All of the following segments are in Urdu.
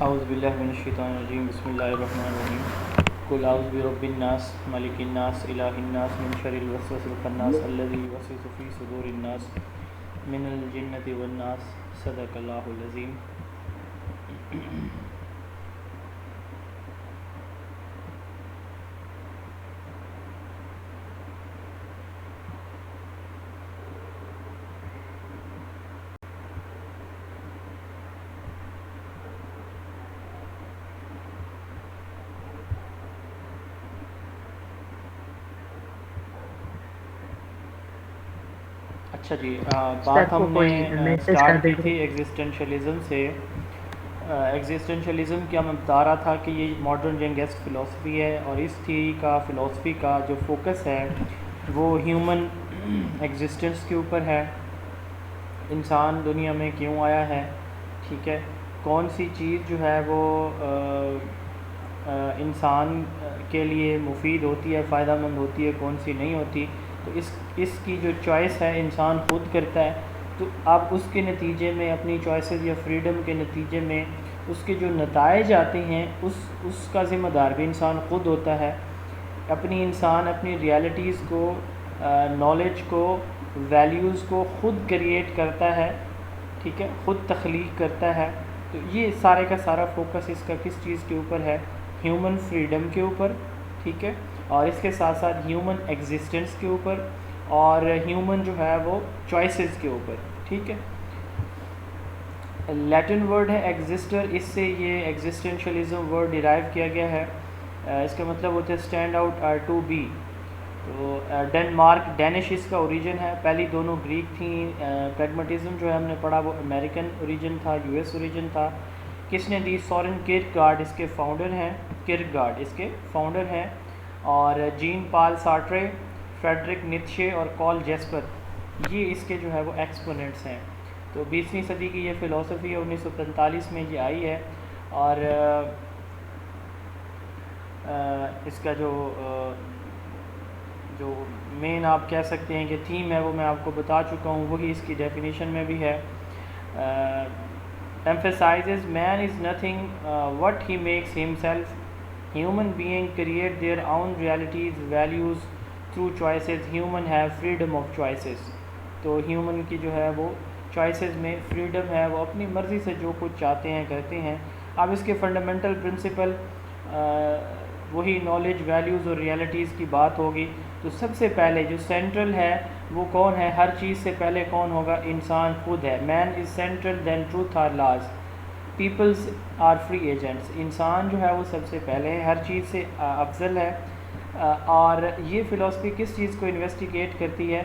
اعوذ باللہ من الشیطان الرجیم بسم اللہ الرحمن الرحیم قل اعوذ برب الناس ملک الناس الہ الناس من شر الوسوس الخناس الذی یوسوس فی صدور الناس من الجنۃ والناس صدق اللہ العظیم۔ اچھا جی، بات ہم نے اسٹارٹ کی تھی ایگزسٹینشلزم سے۔ ایگزسٹینشلزم کیا میں بتا رہا تھا کہ یہ ماڈرن ینگسٹ فلاسفی ہے، اور اس تھیوری کا فلاسفی کا جو فوکس ہے وہ ہیومن ایگزسٹنس کے اوپر ہے۔ انسان دنیا میں کیوں آیا ہے، ٹھیک ہے، کون سی چیز جو ہے وہ انسان کے لیے مفید ہوتی ہے، فائدہ مند ہوتی ہے، کون سی نہیں ہوتی۔ تو اس کی جو چوائس ہے انسان خود کرتا ہے۔ تو اب اس کے نتیجے میں اپنی چوائسز یا فریڈم کے نتیجے میں اس کے جو نتائج آتے ہیں اس کا ذمہ دار بھی انسان خود ہوتا ہے۔ انسان اپنی ریالٹیز کو، نالج کو، ویلیوز کو خود کریٹ کرتا ہے، ٹھیک ہے، خود تخلیق کرتا ہے۔ تو یہ سارے کا سارا فوکس اس کا کس چیز کے اوپر ہے، ہیومن فریڈم کے اوپر، ٹھیک ہے، اور اس کے ساتھ ساتھ ہیومن ایگزسٹنس کے اوپر، اور ہیومن جو ہے وہ چوائسز کے اوپر، ٹھیک ہے۔ لیٹن ورڈ ہے ایگزسٹر، اس سے یہ ایگزسٹینشلزم ورڈ ڈیرائیو کیا گیا ہے۔ اس کا مطلب ہوتا ہے اسٹینڈ آؤٹ اور ٹو بی۔ تو ڈینمارک، ڈینش اس کا اوریجن ہے، پہلی دونوں گریک تھیں۔ پریگمیٹزم جو ہے ہم نے پڑھا وہ امریکن اوریجن تھا، یو ایس اوریجن تھا۔ کس نے دی؟ سورن کیرکگارڈ اس کے فاؤنڈر ہیں، کیرکگارڈ اس کے فاؤنڈر ہیں، اور جین پال سارٹرے، فریڈرک نیتشے اور کال جیسپر، یہ اس کے جو ہے وہ ایکسپوننٹس ہیں۔ تو 20ویں صدی کی یہ فلاسفی ہے، 1945 میں یہ آئی ہے، اور اس کا جو مین آپ کہہ سکتے ہیں کہ تھیم ہے وہ میں آپ کو بتا چکا ہوں، وہی اس کی ڈیفینیشن میں بھی ہے۔ emphasizes man is nothing what he makes himself. Human being create their own realities, values through choices. Human have freedom of choices. تو ہیومن کی جو ہے وہ چوائسیز میں فریڈم ہے، وہ اپنی مرضی سے جو کچھ چاہتے ہیں کرتے ہیں۔ اب اس کے فنڈامنٹل پرنسپل وہی نالج، ویلیوز اور ریالٹیز کی بات ہوگی۔ تو سب سے پہلے جو سینٹرل ہے وہ کون ہے؟ ہر چیز سے پہلے کون ہوگا؟ انسان خود ہے۔ Man is central then truth are laws, peoples are free agents. انسان جو ہے وہ سب سے پہلے ہے، ہر چیز سے افضل ہے۔ اور یہ فلاسفی کس چیز کو انویسٹیگیٹ کرتی ہے؟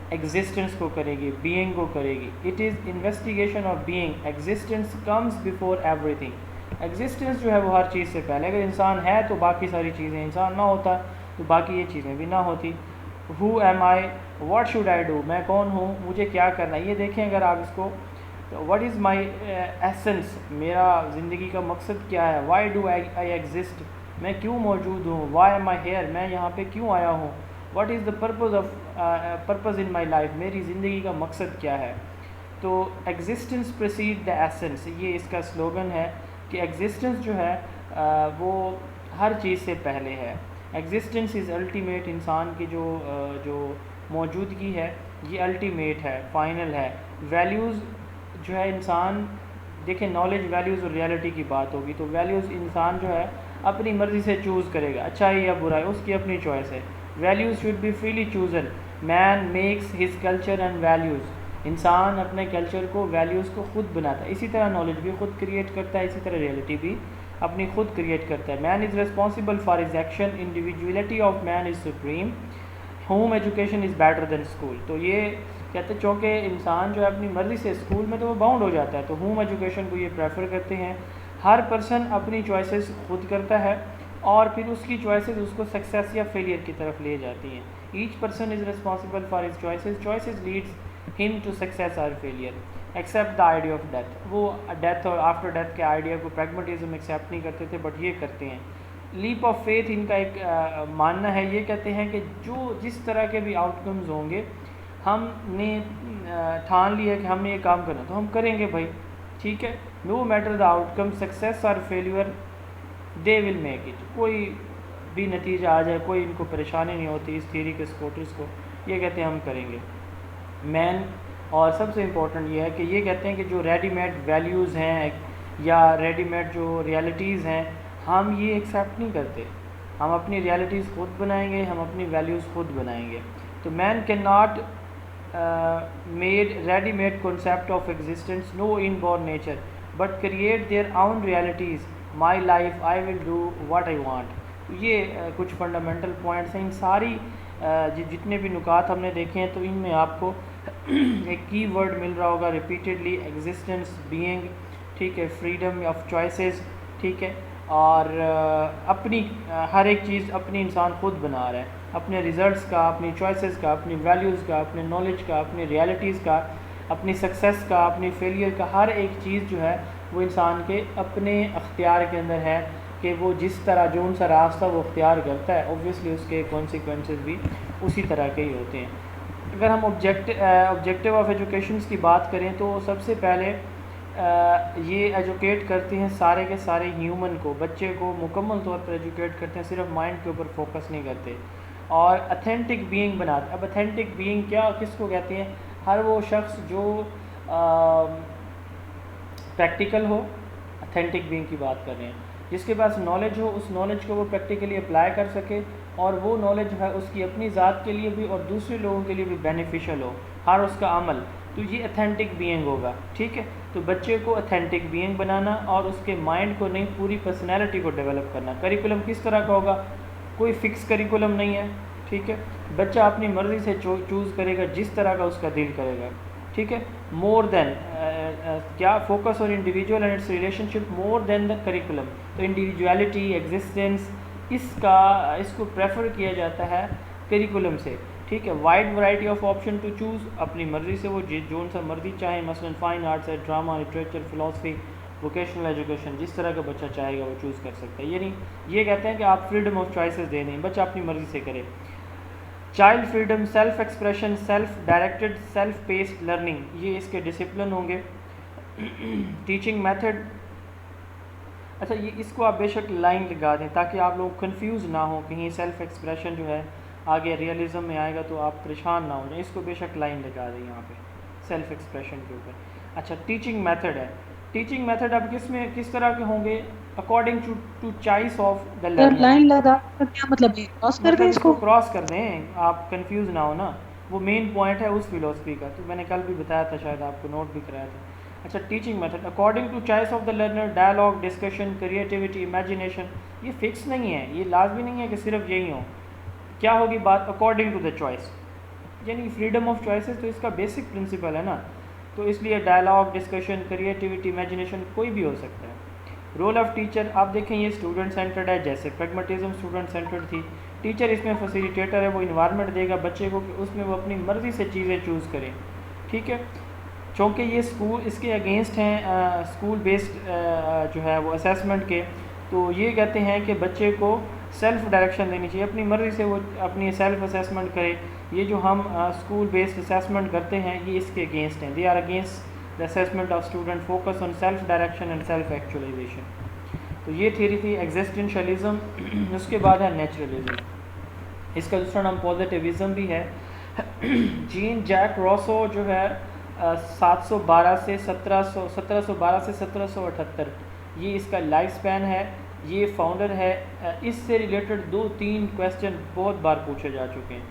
ایگزسٹنس کو کرے گی، بینگ کو کرے گی۔ It is investigation of being, existence comes before every thing. Existence جو ہے وہ ہر چیز سے پہلے، اگر انسان ہے تو باقی ساری چیزیں، انسان نہ ہوتا تو باقی یہ چیزیں بھی نہ ہوتی۔ Who am I, what should I do, میں کون ہوں، مجھے کیا کرنا ہے۔ یہ دیکھیں اگر آپ اس کو، واٹ از مائی ایسنس، میرا زندگی کا مقصد کیا ہے۔ وائی ڈو آئی ایگزسٹ، میں کیوں موجود ہوں۔ وائی ایم آئی ہیئر، میں یہاں پہ کیوں آیا ہوں۔ What is the purpose in my life, میری زندگی کا مقصد کیا ہے۔ تو ایگزسٹنس پریسیڈ دا ایسنس، یہ اس کا سلوگن ہے کہ ایگزسٹنس جو ہے وہ ہر چیز سے پہلے ہے۔ ایگزسٹنس از الٹیمیٹ، انسان کی جو موجودگی ہے یہ الٹیمیٹ ہے، فائنل ہے۔ ویلیوز جو ہے انسان، دیکھیں نالج، ویلیوز اور ریالٹی کی بات ہوگی تو ویلیوز انسان جو ہے اپنی مرضی سے چوز کرے گا، اچھائی یا برائی اس کی اپنی چوائس ہے۔ Values should be freely chosen, man makes his culture and values, انسان اپنے کلچر کو، ویلیوز کو خود بناتا ہے۔ اسی طرح نالج بھی خود کریٹ کرتا ہے، اسی طرح ریالٹی بھی اپنی خود کریٹ کرتا ہے۔ Man is responsible for his action, individuality of man is supreme, home education is better than school. تو یہ کہتے ہیں چونکہ انسان جو ہے اپنی مرضی سے، اسکول میں تو وہ باؤنڈ ہو جاتا ہے، تو ہوم ایجوکیشن کو یہ پریفر کرتے ہیں۔ ہر پرسن اپنی چوائسیز خود کرتا ہے، اور پھر اس کی چوائسیز اس کو سکسیس یا فیلئر کی طرف لے جاتی ہیں۔ Each person is responsible for his choices, choices leads ہم ٹو سکسیس اور failure. Accept the idea of death, وہ ڈیتھ اور آفٹر ڈیتھ کے آئیڈیا کو پریگمیٹزم ایکسیپٹ نہیں کرتے تھے، بٹ یہ کرتے ہیں۔ لیپ آف فیتھ ان کا ایک ماننا ہے، یہ کہتے ہیں کہ جس طرح کے بھی آؤٹ کمز ہوں گے، ہم نے ٹھان لیا کہ ہم نے یہ کام کرنا تو ہم کریں گے بھائی، ٹھیک ہے. No matter the outcome success اور failure they will make it. کوئی بھی نتیجہ آ جائے کوئی ان کو پریشانی نہیں ہوتی اس تھیوری کے سپورٹرز کو. یہ کہتے ہیں ہم کریں گے مین. اور سب سے امپورٹنٹ یہ ہے کہ یہ کہتے ہیں کہ جو ریڈی میڈ ویلیوز ہیں یا ریڈی میڈ جو ریالٹیز ہیں ہم یہ ایکسیپٹ نہیں کرتے. ہم اپنی ریالٹیز خود بنائیں گے, ہم اپنی ویلیوز خود بنائیں گے. تو man can not made ready made concept of existence, no inborn nature, but create their own realities. My life I will do what I want. یہ کچھ فنڈامنٹل پوائنٹس ہیں. ان ساری جتنے بھی نکات ہم نے دیکھے ہیں تو ان میں آپ کو ایک کی ورڈ مل رہا ہوگا ریپیٹیڈلی, ایگزسٹنس, بینگ, ٹھیک ہے, فریڈم آف چوائسیز, ٹھیک ہے, اور اپنی ہر ایک چیز اپنی انسان خود بنا رہا ہے, اپنے ریزلٹس کا, اپنی چوائسیز کا, اپنی ویلیوز کا, اپنے نالج کا, اپنی ریالٹیز کا, اپنی سکسیس کا, اپنی فیلئر کا. ہر ایک چیز جو ہے وہ انسان کے اپنے اختیار کے اندر ہے کہ وہ جس طرح جو ان سا راستہ وہ اختیار کرتا ہے اوبویسلی اس کے کانسیکوینسز بھی اسی طرح کے ہی ہوتے ہیں. اگر ہم آبجیکٹیو آف ایجوکیشنس کی بات کریں تو سب سے پہلے یہ ایجوکیٹ کرتے ہیں سارے کے سارے ہیومن کو, بچے کو مکمل طور پر ایجوکیٹ کرتے ہیں, صرف مائنڈ کے اوپر فوکس نہیں کرتے. اور اتھینٹک بینگ بناتے. اب اتھینٹک بینگ کیا کس کو کہتے ہیں؟ ہر وہ شخص جو پریکٹیکل ہو, اتھینٹک بینگ کی بات کر رہے ہیں, جس کے پاس نالج ہو, اس نالج کو وہ پریکٹیکلی اپلائی کر سکے اور وہ نالج ہے اس کی اپنی ذات کے لیے بھی اور دوسرے لوگوں کے لیے بھی بینیفیشل ہو, ہر اس کا عمل. تو یہ اتھینٹک بینگ ہوگا. ٹھیک ہے, تو بچے کو اتھینٹک بینگ بنانا اور اس کے مائنڈ کو نہیں, پوری پرسنالٹی کو ڈیولپ کرنا. کریکولم کس طرح کا ہوگا؟ کوئی فکس کریکولم نہیں ہے. ٹھیک ہے, بچہ اپنی مرضی سے چوز کرے گا جس طرح کا اس کا دل کرے گا. ٹھیک ہے, مور دین کیا فوکس اور individual and its relationship more than the curriculum. تو انڈیویجویلٹی, ایگزسٹنس, اس کو پریفر کیا جاتا ہے کریکولم سے. ٹھیک ہے, wide variety of option to choose, اپنی مرضی سے وہ جو سا مرضی چاہے, مثلا فائن آرٹس ہے, drama, literature, philosophy, vocational education, جس طرح کا بچہ چاہے گا وہ چوز کر سکتا ہے. یعنی یہ کہتے ہیں کہ آپ فریڈم آف چوائسیز دے دیں, بچہ اپنی مرضی سے کرے. Child freedom, self expression, self directed, self paced learning, یہ اس کے ڈسپلن ہوں گے. ٹیچنگ میتھڈ, اچھا یہ اس کو آپ بے شک لائن لگا دیں تاکہ آپ لوگ کنفیوز نہ ہوں, کہیں سیلف ایکسپریشن جو ہے آگے ریئلزم میں آئے گا تو آپ پریشان نہ ہو جائیں. اس کو بے شک لائن لگا دیں یہاں پہ سیلف ایکسپریشن کے اوپر. اچھا, ٹیچنگ میتھڈ ہے. ٹیچنگ میتھڈ اب کس طرح کے ہوں گے؟ According to choice of the learner. Line لگا کا کیا مطلب ہے؟ کراس کر دیں مطلب اس اس کو کو؟ کراس کر دیں, آپ کنفیوز نہ ہو نا, وہ مین پوائنٹ ہے اس فلاسفی کا. تو میں نے کل بھی بتایا تھا, شاید آپ کو نوٹ بھی کرایا تھا. اچھا, teaching method according to choice of the learner, dialogue, discussion, creativity, imagination. یہ فکس نہیں ہے, یہ لازمی نہیں ہے کہ صرف یہی ہو. کیا ہوگی بات؟ اکارڈنگ ٹو دا چوائس, یعنی فریڈم آف چوائسیز تو اس کا بیسک پرنسپل ہے نا. تو اس لیے ڈائلاگ, ڈسکشن, کریٹیوٹی, امیجنیشن کوئی بھی ہو سکتا ہے. رول آف ٹیچر, آپ دیکھیں یہ اسٹوڈنٹ سینٹرڈ ہے, جیسے پریگمیٹزم اسٹوڈنٹ سینٹرڈ تھی. ٹیچر اس میں فیسیلیٹیٹر ہے, وہ انوائرمنٹ دے گا بچے کو کہ اس میں وہ اپنی مرضی سے چیزیں چوز کریں. ٹھیک ہے, چونکہ یہ اس کے اگینسٹ ہیں اسکول بیسڈ جو ہے وہ اسیسمنٹ کے. تو یہ کہتے ہیں کہ بچے کو سیلف ڈائریکشن دینی چاہیے, اپنی مرضی سے وہ اپنی سیلف اسیسمنٹ کرے. یہ جو ہم اسکول بیسڈ اسیسمنٹ کرتے ہیں یہ اس کے اگینسٹ ہیں. They are against the assessment of student, focus on self direction and self actualization. تو یہ تھیوری تھی ایگزسٹنشلزم. اس کے بعد ہے نیچرلزم, اس کا دوسرا نام پازیٹیوزم بھی ہے. جین جیک روسو جو ہے 1712 سے 1778, یہ اس کا لائف سپین ہے. یہ فاؤنڈر ہے. اس سے ریلیٹڈ 2-3 کویسچن بہت بار پوچھے جا چکے ہیں.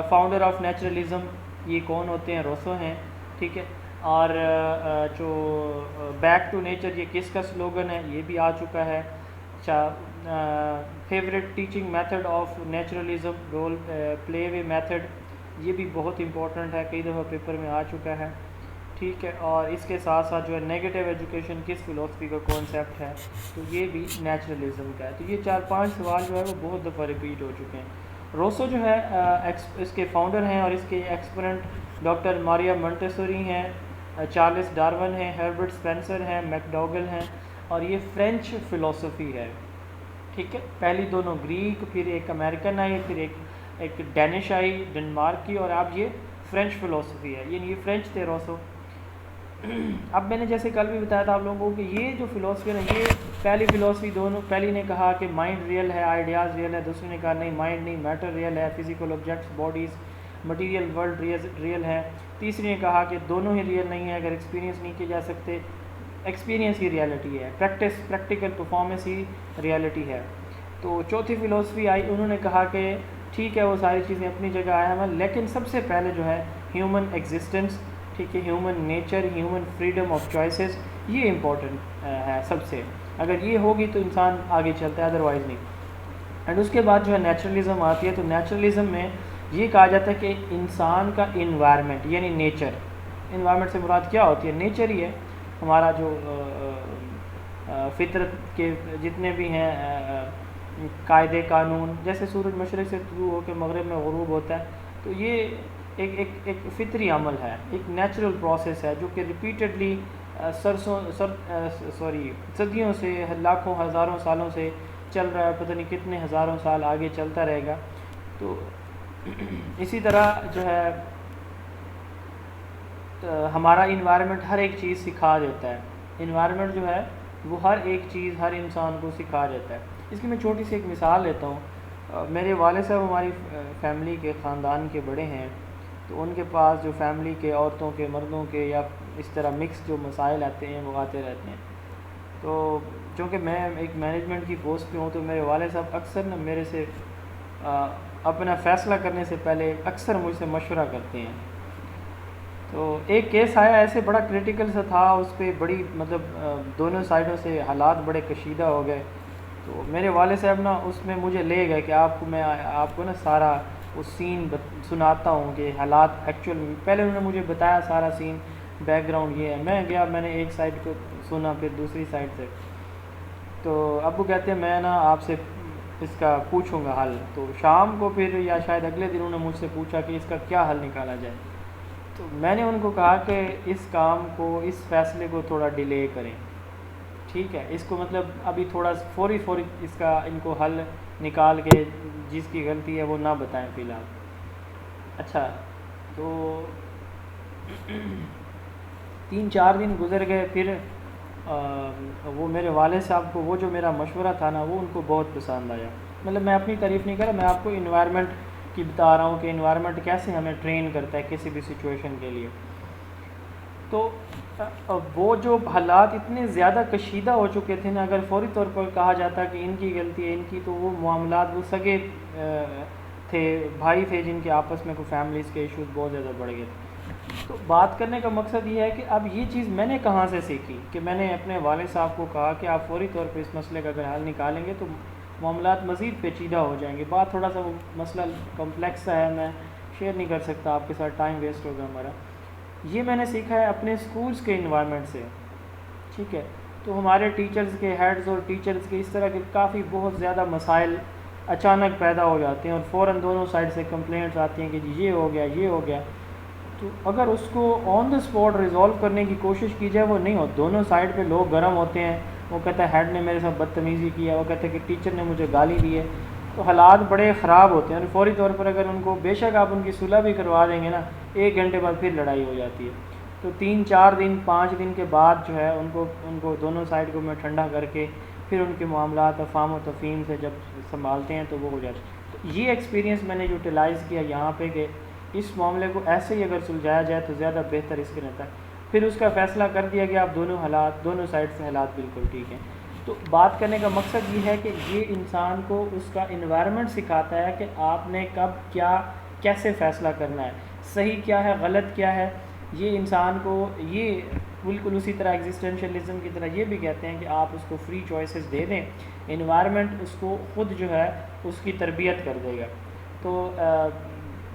فاؤنڈر آف نیچرلزم یہ کون ہوتے ہیں؟ روسو ہیں. ٹھیک ہے, اور جو بیک ٹو نیچر یہ کس کا سلوگن ہے؟ یہ بھی آ چکا ہے. اچھا, favourite teaching method of naturalism, role play way method, یہ بھی بہت امپورٹنٹ ہے, کئی دفعہ پیپر میں آ چکا ہے. ٹھیک ہے, اور اس کے ساتھ ساتھ جو ہے نیگیٹو ایجوکیشن کس فلاسفی کا کانسیپٹ ہے, تو یہ بھی نیچرلزم کا ہے. تو یہ 4-5 سوال جو ہے وہ بہت دفعہ ریپیٹ ہو چکے ہیں. روسو جو ہے اس کے فاؤنڈر ہیں, اور اس کے ایکسپوننٹ ڈاکٹر ماریا منٹیسوری ہیں, چارلس ڈارون ہیں, ہربرٹ اسپینسر ہیں, میکڈوگل ہیں, اور یہ فرینچ فلاسفی ہے. ٹھیک ہے, پہلی دونوں گریک, پھر ایک امریکن آئی, پھر ایک ڈینش آئی, ڈنمارک کی, اور اب یہ فرینچ فلاسفی ہے. یعنی یہ فرینچ تھے روسو. اب میں نے جیسے کل بھی بتایا تھا آپ لوگوں کو کہ یہ جو فلاسفر ہیں یہ پہلی فلاسفی دونوں، پہلی نے کہا کہ مائنڈ ریئل ہے، آئیڈیاز ریئل ہے، دوسری نے کہا نہیں مائنڈ نہیں، میٹر ریئل ہے، physical objects bodies material world real ہے، تیسری نے کہا کہ دونوں ہی ریئل نہیں ہے، اگر ایکسپیرینس نہیں کیے جا سکتے، ایکسپیرینس ہی ریئلٹی ہے، پریکٹیکل پرفارمنس ہی ریئلٹی ہے۔ تو چوتھی فلاسفی آئی، انہوں نے کہا کہ ٹھیک ہے وہ ساری چیزیں اپنی جگہ آیا لیکن سب سے پہلے جو ہے ہیومن ایگزسٹنس، ٹھیک ہے، human nature, human freedom of choices, یہ امپورٹنٹ ہے سب سے، اگر یہ ہوگی تو انسان آگے چلتا ہے، ادروائز نہیں۔ اینڈ اس کے بعد جو ہے نیچرلزم آتی ہے، تو نیچرلزم میں یہ کہا جاتا ہے کہ انسان کا انوائرمنٹ یعنی نیچر، انوائرمنٹ سے مراد کیا ہوتی ہے؟ نیچر ہی ہے، ہمارا جو فطرت کے جتنے بھی ہیں قاعدے قانون، جیسے سورج مشرق سے طلوع ہو کے مغرب میں غروب ہوتا ہے، تو یہ ایک فطری عمل ہے، ایک نیچرل پروسیس ہے جو کہ ریپیٹڈلی صدیوں سے، لاکھوں ہزاروں سالوں سے چل رہا ہے، پتہ نہیں کتنے ہزاروں سال آگے چلتا رہے گا۔ تو اسی طرح جو ہے ہمارا انوائرمنٹ ہر ایک چیز سکھا دیتا ہے، انوائرمنٹ جو ہے وہ ہر ایک چیز ہر انسان کو سکھا دیتا ہے۔ اس کی میں چھوٹی سی ایک مثال لیتا ہوں۔ میرے والد صاحب ہماری فیملی کے خاندان کے بڑے ہیں، تو ان کے پاس جو فیملی کے عورتوں کے مردوں کے یا اس طرح مکس جو مسائل آتے ہیں وہ آتے رہتے ہیں۔ تو چونکہ میں ایک مینجمنٹ کی پوسٹ پہ ہوں، تو میرے والد صاحب اکثر نا میرے سے اپنا فیصلہ کرنے سے پہلے اکثر مجھ سے مشورہ کرتے ہیں۔ تو ایک کیس آیا ایسے بڑا کریٹیکل سا تھا، اس پہ بڑی مطلب دونوں سائڈوں سے حالات بڑے کشیدہ ہو گئے، تو میرے والد صاحب نا اس میں مجھے لے گئے کہ میں آپ کو نا سارا وہ سین سناتا ہوں کہ حالات ایکچوئل، پہلے انہوں نے مجھے بتایا سارا سین، بیک گراؤنڈ یہ ہے، میں گیا میں نے ایک سائڈ کو سنا پھر دوسری سائڈ سے، تو ابو کہتے ہیں میں نا آپ سے اس کا پوچھوں گا حل۔ تو شام کو پھر یا شاید اگلے دن انہوں نے مجھ سے پوچھا کہ اس کا کیا حل نکالا جائے، تو میں نے ان کو کہا کہ اس کام کو، اس فیصلے کو تھوڑا ڈیلے کریں، ٹھیک ہے، اس کو مطلب ابھی تھوڑا فوری اس کا ان کو حل نکال کے جس کی غلطی ہے وہ نہ بتائیں فی الحال۔ اچھا، تو 3-4 دن گزر گئے، پھر وہ میرے والد صاحب کو وہ جو میرا مشورہ تھا نا وہ ان کو بہت پسند آیا۔ مطلب میں اپنی تعریف نہیں کر رہا، میں آپ کو انوائرمنٹ کی بتا رہا ہوں کہ انوائرمنٹ کیسے ہمیں ٹرین کرتا ہے کسی بھی سچویشن کے لیے۔ تو وہ جو حالات اتنے زیادہ کشیدہ ہو چکے تھے نا، اگر فوری طور پر کہا جاتا کہ ان کی غلطی ہے ان کی، تو وہ معاملات، وہ سگے تھے، بھائی تھے جن کے آپس میں کوئی فیملیز کے ایشوز بہت زیادہ بڑھ گئے تھے۔ تو بات کرنے کا مقصد یہ ہے کہ اب یہ چیز میں نے کہاں سے سیکھی کہ میں نے اپنے والد صاحب کو کہا کہ آپ فوری طور پہ اس مسئلے کا اگر حل نکالیں گے تو معاملات مزید پیچیدہ ہو جائیں گے۔ بات تھوڑا سا وہ مسئلہ کمپلیکس سا ہے، میں شیئر نہیں کر سکتا آپ کے ساتھ، ٹائم ویسٹ ہوگا ہمارا۔ یہ میں نے سیکھا ہے اپنے اسکولس کے انوائرمنٹ سے، ٹھیک ہے۔ تو ہمارے ٹیچرز کے ہیڈز اور ٹیچرز کے اس طرح کے کافی بہت زیادہ مسائل اچانک پیدا ہو جاتے ہیں اور فوراً دونوں سائڈ سے کمپلینٹس آتی ہیں کہ جی یہ ہو گیا یہ ہو گیا۔ تو اگر اس کو آن دا اسپاٹ ریزالو کرنے کی کوشش کی جائے وہ نہیں ہو، دونوں سائڈ پہ لوگ گرم ہوتے ہیں، وہ کہتا ہے ہیڈ نے میرے ساتھ بدتمیزی کی ہے، وہ کہتے ہیں کہ ٹیچر نے مجھے گالی دی ہے، تو حالات بڑے خراب ہوتے ہیں، اور فوری طور پر اگر ان کو بے شک آپ ان کی صلح بھی کروا دیں گے نا، 1 گھنٹے بعد پھر لڑائی ہو جاتی ہے۔ تو 3-4 دن 5 دن کے بعد جو ہے ان کو دونوں سائڈ کو میں ٹھنڈا کر کے پھر ان کے معاملات افہام و تفہیم سے جب سنبھالتے ہیں تو وہ ہو جاتے ہیں۔ تو یہ ایکسپیرینس میں نے یوٹیلائز کیا یہاں پہ کہ اس معاملے کو ایسے ہی اگر سلجھایا جائے تو زیادہ بہتر اس کے رہتا ہے۔ پھر اس کا فیصلہ کر دیا کہ آپ دونوں سائڈ سے حالات بالکل ٹھیک ہیں۔ تو بات کرنے کا مقصد یہ ہے کہ یہ انسان کو اس کا انوائرمنٹ سکھاتا ہے کہ آپ نے کب کیا کیسے فیصلہ کرنا ہے، صحیح کیا ہے غلط کیا ہے۔ یہ انسان کو یہ بالکل اسی طرح ایگزسٹینشلزم کی طرح یہ بھی کہتے ہیں کہ آپ اس کو فری چوائسیز دے دیں، انوائرمنٹ اس کو خود جو ہے اس کی تربیت کر دے گا۔ تو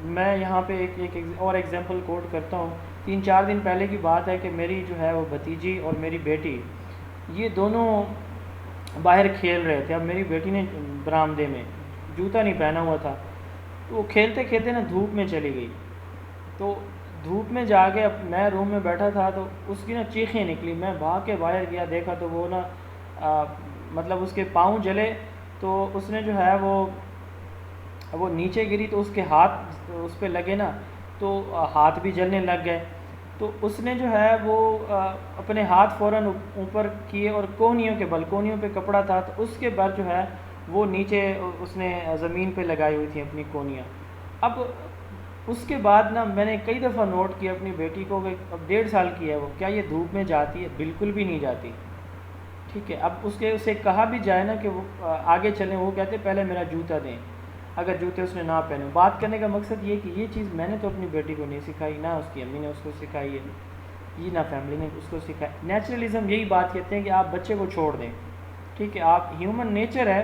میں یہاں پہ ایک اور ایگزامپل کوٹ کرتا ہوں۔ 3-4 دن پہلے کی بات ہے کہ میری جو ہے وہ بھتیجی اور میری بیٹی یہ دونوں باہر کھیل رہے تھے۔ اب میری بیٹی نے برآمدے میں جوتا نہیں پہنا ہوا تھا، تو وہ کھیلتے کھیلتے نا دھوپ میں چلی گئی، تو دھوپ میں جا کے اب میں روم میں بیٹھا تھا تو اس کی نا چیخیں نکلی، میں بھاگ کے باہر گیا، دیکھا تو وہ نا مطلب اس کے پاؤں جلے، تو اس نے جو ہے وہ نیچے گری تو اس کے ہاتھ اس پہ لگے نا، تو ہاتھ بھی جلنے لگ گئے۔ تو اس نے جو ہے وہ اپنے ہاتھ فوراً اوپر کیے اور کونیوں کے بل، کونیوں پہ کپڑا تھا تو اس کے بعد جو ہے وہ نیچے اس نے زمین پہ لگائی ہوئی تھیں اپنی کونیاں. اب اس کے بعد نا میں نے کئی دفعہ نوٹ کیا اپنی بیٹی کو کہ اب 1.5 سال کی ہے وہ، کیا یہ دھوپ میں جاتی ہے؟ بالکل بھی نہیں جاتی. ٹھیک ہے، اب اسے کہا بھی جائے نا کہ وہ آگے چلیں، وہ کہتے پہلے میرا جوتا دیں اگر جوتے اس نے نہ پہنے. بات کرنے کا مقصد یہ کہ یہ چیز میں نے تو اپنی بیٹی کو نہیں سکھائی، نہ اس کی امی نے اس کو سکھائی ہے، یہ نہ فیملی نے اس کو سکھائی. نیچرلزم یہی بات کہتے ہیں کہ آپ بچے کو چھوڑ دیں. ٹھیک ہے، آپ ہیومن نیچر ہے،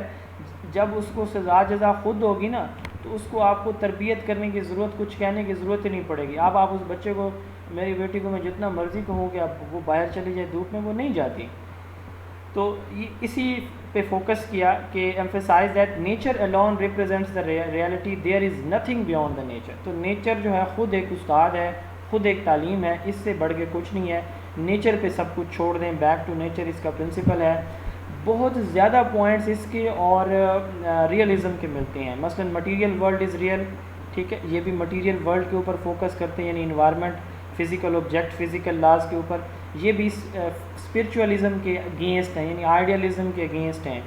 جب اس کو سزا جزا خود ہوگی نا تو اس کو آپ کو تربیت کرنے کی ضرورت، کچھ کہنے کی ضرورت ہی نہیں پڑے گی. آپ اس بچے کو، میری بیٹی کو میں جتنا مرضی کہوں کہ اب وہ باہر چلی جائے دھوپ میں، وہ نہیں جاتی. تو اسی پہ فوکس کیا کہ emphasize that nature alone represents the reality, there is nothing beyond the nature. تو نیچر جو ہے خود ایک استاد ہے، خود ایک تعلیم ہے، اس سے بڑھ کے کچھ نہیں ہے. نیچر پہ سب کچھ چھوڑ دیں، بیک ٹو نیچر اس کا پرنسپل ہے. بہت زیادہ پوائنٹس اس کے اور ریئلزم کے ملتے ہیں. مثلا مٹیریل ورلڈ از ریئل، ٹھیک ہے، یہ بھی مٹیریل ورلڈ کے اوپر فوکس کرتے ہیں، یعنی environment, physical object, physical laws کے اوپر. یہ بھی اسپرچولیزم کے اگینسٹ ہیں، یعنی آئیڈیالزم کے اگینسٹ ہیں.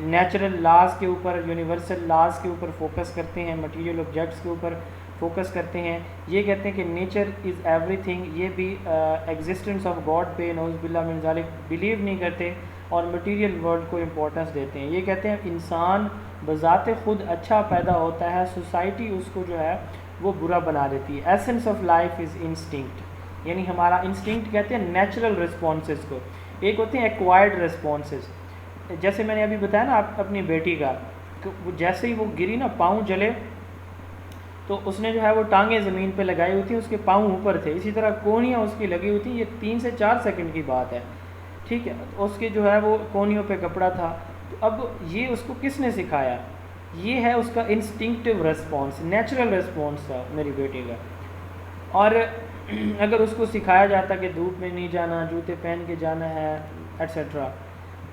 نیچرل لاز کے اوپر، یونیورسل لاز کے اوپر فوکس کرتے ہیں، مٹیریل آبجیکٹس کے اوپر فوکس کرتے ہیں. یہ کہتے ہیں کہ نیچر از ایوری تھنگ. یہ بھی ایگزسٹنس آف گاڈ پہ نعوذ باللہ من ذالک بلیو نہیں کرتے اور مٹیریل ورلڈ کو امپورٹنس دیتے ہیں. یہ کہتے ہیں انسان بذات خود اچھا پیدا ہوتا ہے، سوسائٹی اس کو جو ہے وہ برا بنا دیتی ہے. Essence of life is instinct, یعنی ہمارا انسٹنکٹ کہتے ہیں نیچرل رسپانسز کو. ایک ہوتے ہیں ایکوائرڈ رسپانسز. جیسے میں نے ابھی بتایا نا اپنی بیٹی کا، کہ وہ جیسے ہی وہ گری نا، پاؤں جلے تو اس نے جو ہے وہ ٹانگیں زمین پہ لگائی ہوئی تھیں، اس کے پاؤں اوپر تھے. اسی طرح کونیاں اس کی لگی ہوئی تھیں. یہ 3 سے 4 سیکنڈ کی بات ہے. ٹھیک ہے، اس کے جو ہے وہ کونیوں پہ کپڑا تھا. تو اب یہ اس کو کس نے سکھایا؟ یہ ہے اس کا انسٹنکٹیو رسپانس، نیچرل رسپانس تھا میری بیٹی کا. اور اگر اس کو سکھایا جاتا کہ دھوپ میں نہیں جانا، جوتے پہن کے جانا ہے ایٹسیٹرا،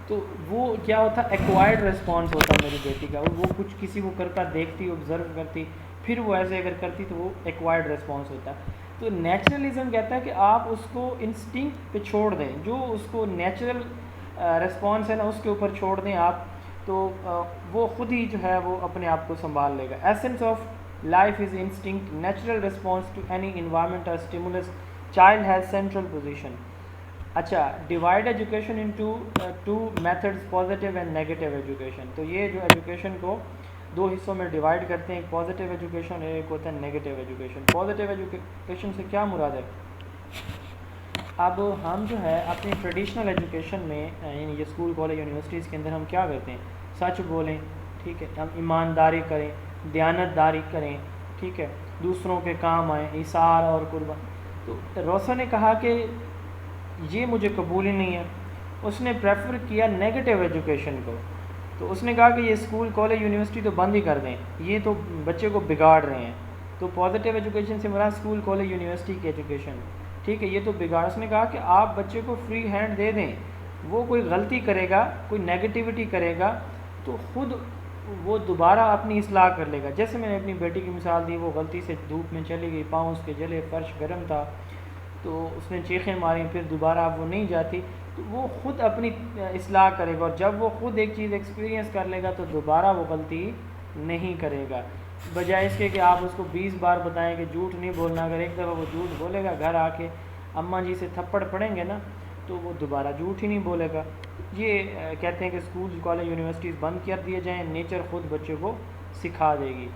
تو وہ کیا ہوتا؟ ایکوائرڈ رسپانس ہوتا میری بیٹی کا. وہ کچھ کسی کو کرتا دیکھتی، آبزرو کرتی، پھر وہ ایسے اگر کرتی تو وہ ایکوائرڈ رسپانس ہوتا. تو نیچرلزم کہتا ہے کہ آپ اس کو انسٹنکٹ پہ چھوڑ دیں، جو اس کو نیچرل رسپانس ہے نا اس کے اوپر چھوڑ دیں آپ، تو وہ خود ہی جو ہے وہ اپنے آپ کو سنبھال لے گا. Essence of life is instinct, natural response to any environment or stimulus. Child has central position. اچھا، divide education into two methods, positive and negative education. تو یہ جو ایجوکیشن کو 2 حصوں میں ڈیوائڈ کرتے ہیں، ایک پازیٹیو ایجوکیشن، ایک ہوتا ہے نیگیٹو ایجوکیشن. پازیٹیو ایجوکیشن سے کیا مراد ہے؟ اب ہم جو ہے اپنی ٹریڈیشنل ایجوکیشن میں، یعنی یہ اسکول، کالج، یونیورسٹیز کے اندر ہم کیا کرتے ہیں؟ سچ بولیں، ٹھیک ہے، ہم ایمانداری کریں، دیانت داری کریں، ٹھیک ہے، دوسروں کے کام آئیں، ایثار اور قربان. تو روسا نے کہا کہ یہ مجھے قبول ہی نہیں ہے. اس نے پریفر کیا نیگیٹو ایجوکیشن کو. تو اس نے کہا کہ یہ اسکول، کالج، یونیورسٹی تو بند ہی کر دیں، یہ تو بچے کو بگاڑ رہے ہیں. تو پازیٹیو ایجوکیشن سے مراد اسکول، کالج، یونیورسٹی کی ایجوکیشن، ٹھیک ہے، یہ تو بگاڑ. اس نے کہا کہ آپ بچے کو فری ہینڈ دے دیں، وہ کوئی غلطی کرے گا، کوئی نیگیٹیوٹی کرے گا تو خود وہ دوبارہ اپنی اصلاح کر لے گا. جیسے میں نے اپنی بیٹی کی مثال دی، وہ غلطی سے دھوپ میں چلی گئی، پاؤں اس کے جلے، فرش گرم تھا، تو اس نے چیخیں ماری، پھر دوبارہ اب وہ نہیں جاتی. تو وہ خود اپنی اصلاح کرے گا، اور جب وہ خود ایک چیز ایکسپیرینس کر لے گا تو دوبارہ وہ غلطی نہیں کرے گا. بجائے اس کے کہ آپ اس کو 20 بار بتائیں کہ جھوٹ نہیں بولنا، اگر ایک دفعہ وہ جھوٹ بولے گا، گھر آ کے اماں جی سے تھپڑ پڑیں گے نا تو وہ دوبارہ جھوٹ ہی نہیں بولے گا. یہ کہتے ہیں کہ اسکول، کالج، یونیورسٹیز بند کر دیے جائیں، نیچر خود بچے کو سکھا دے گی.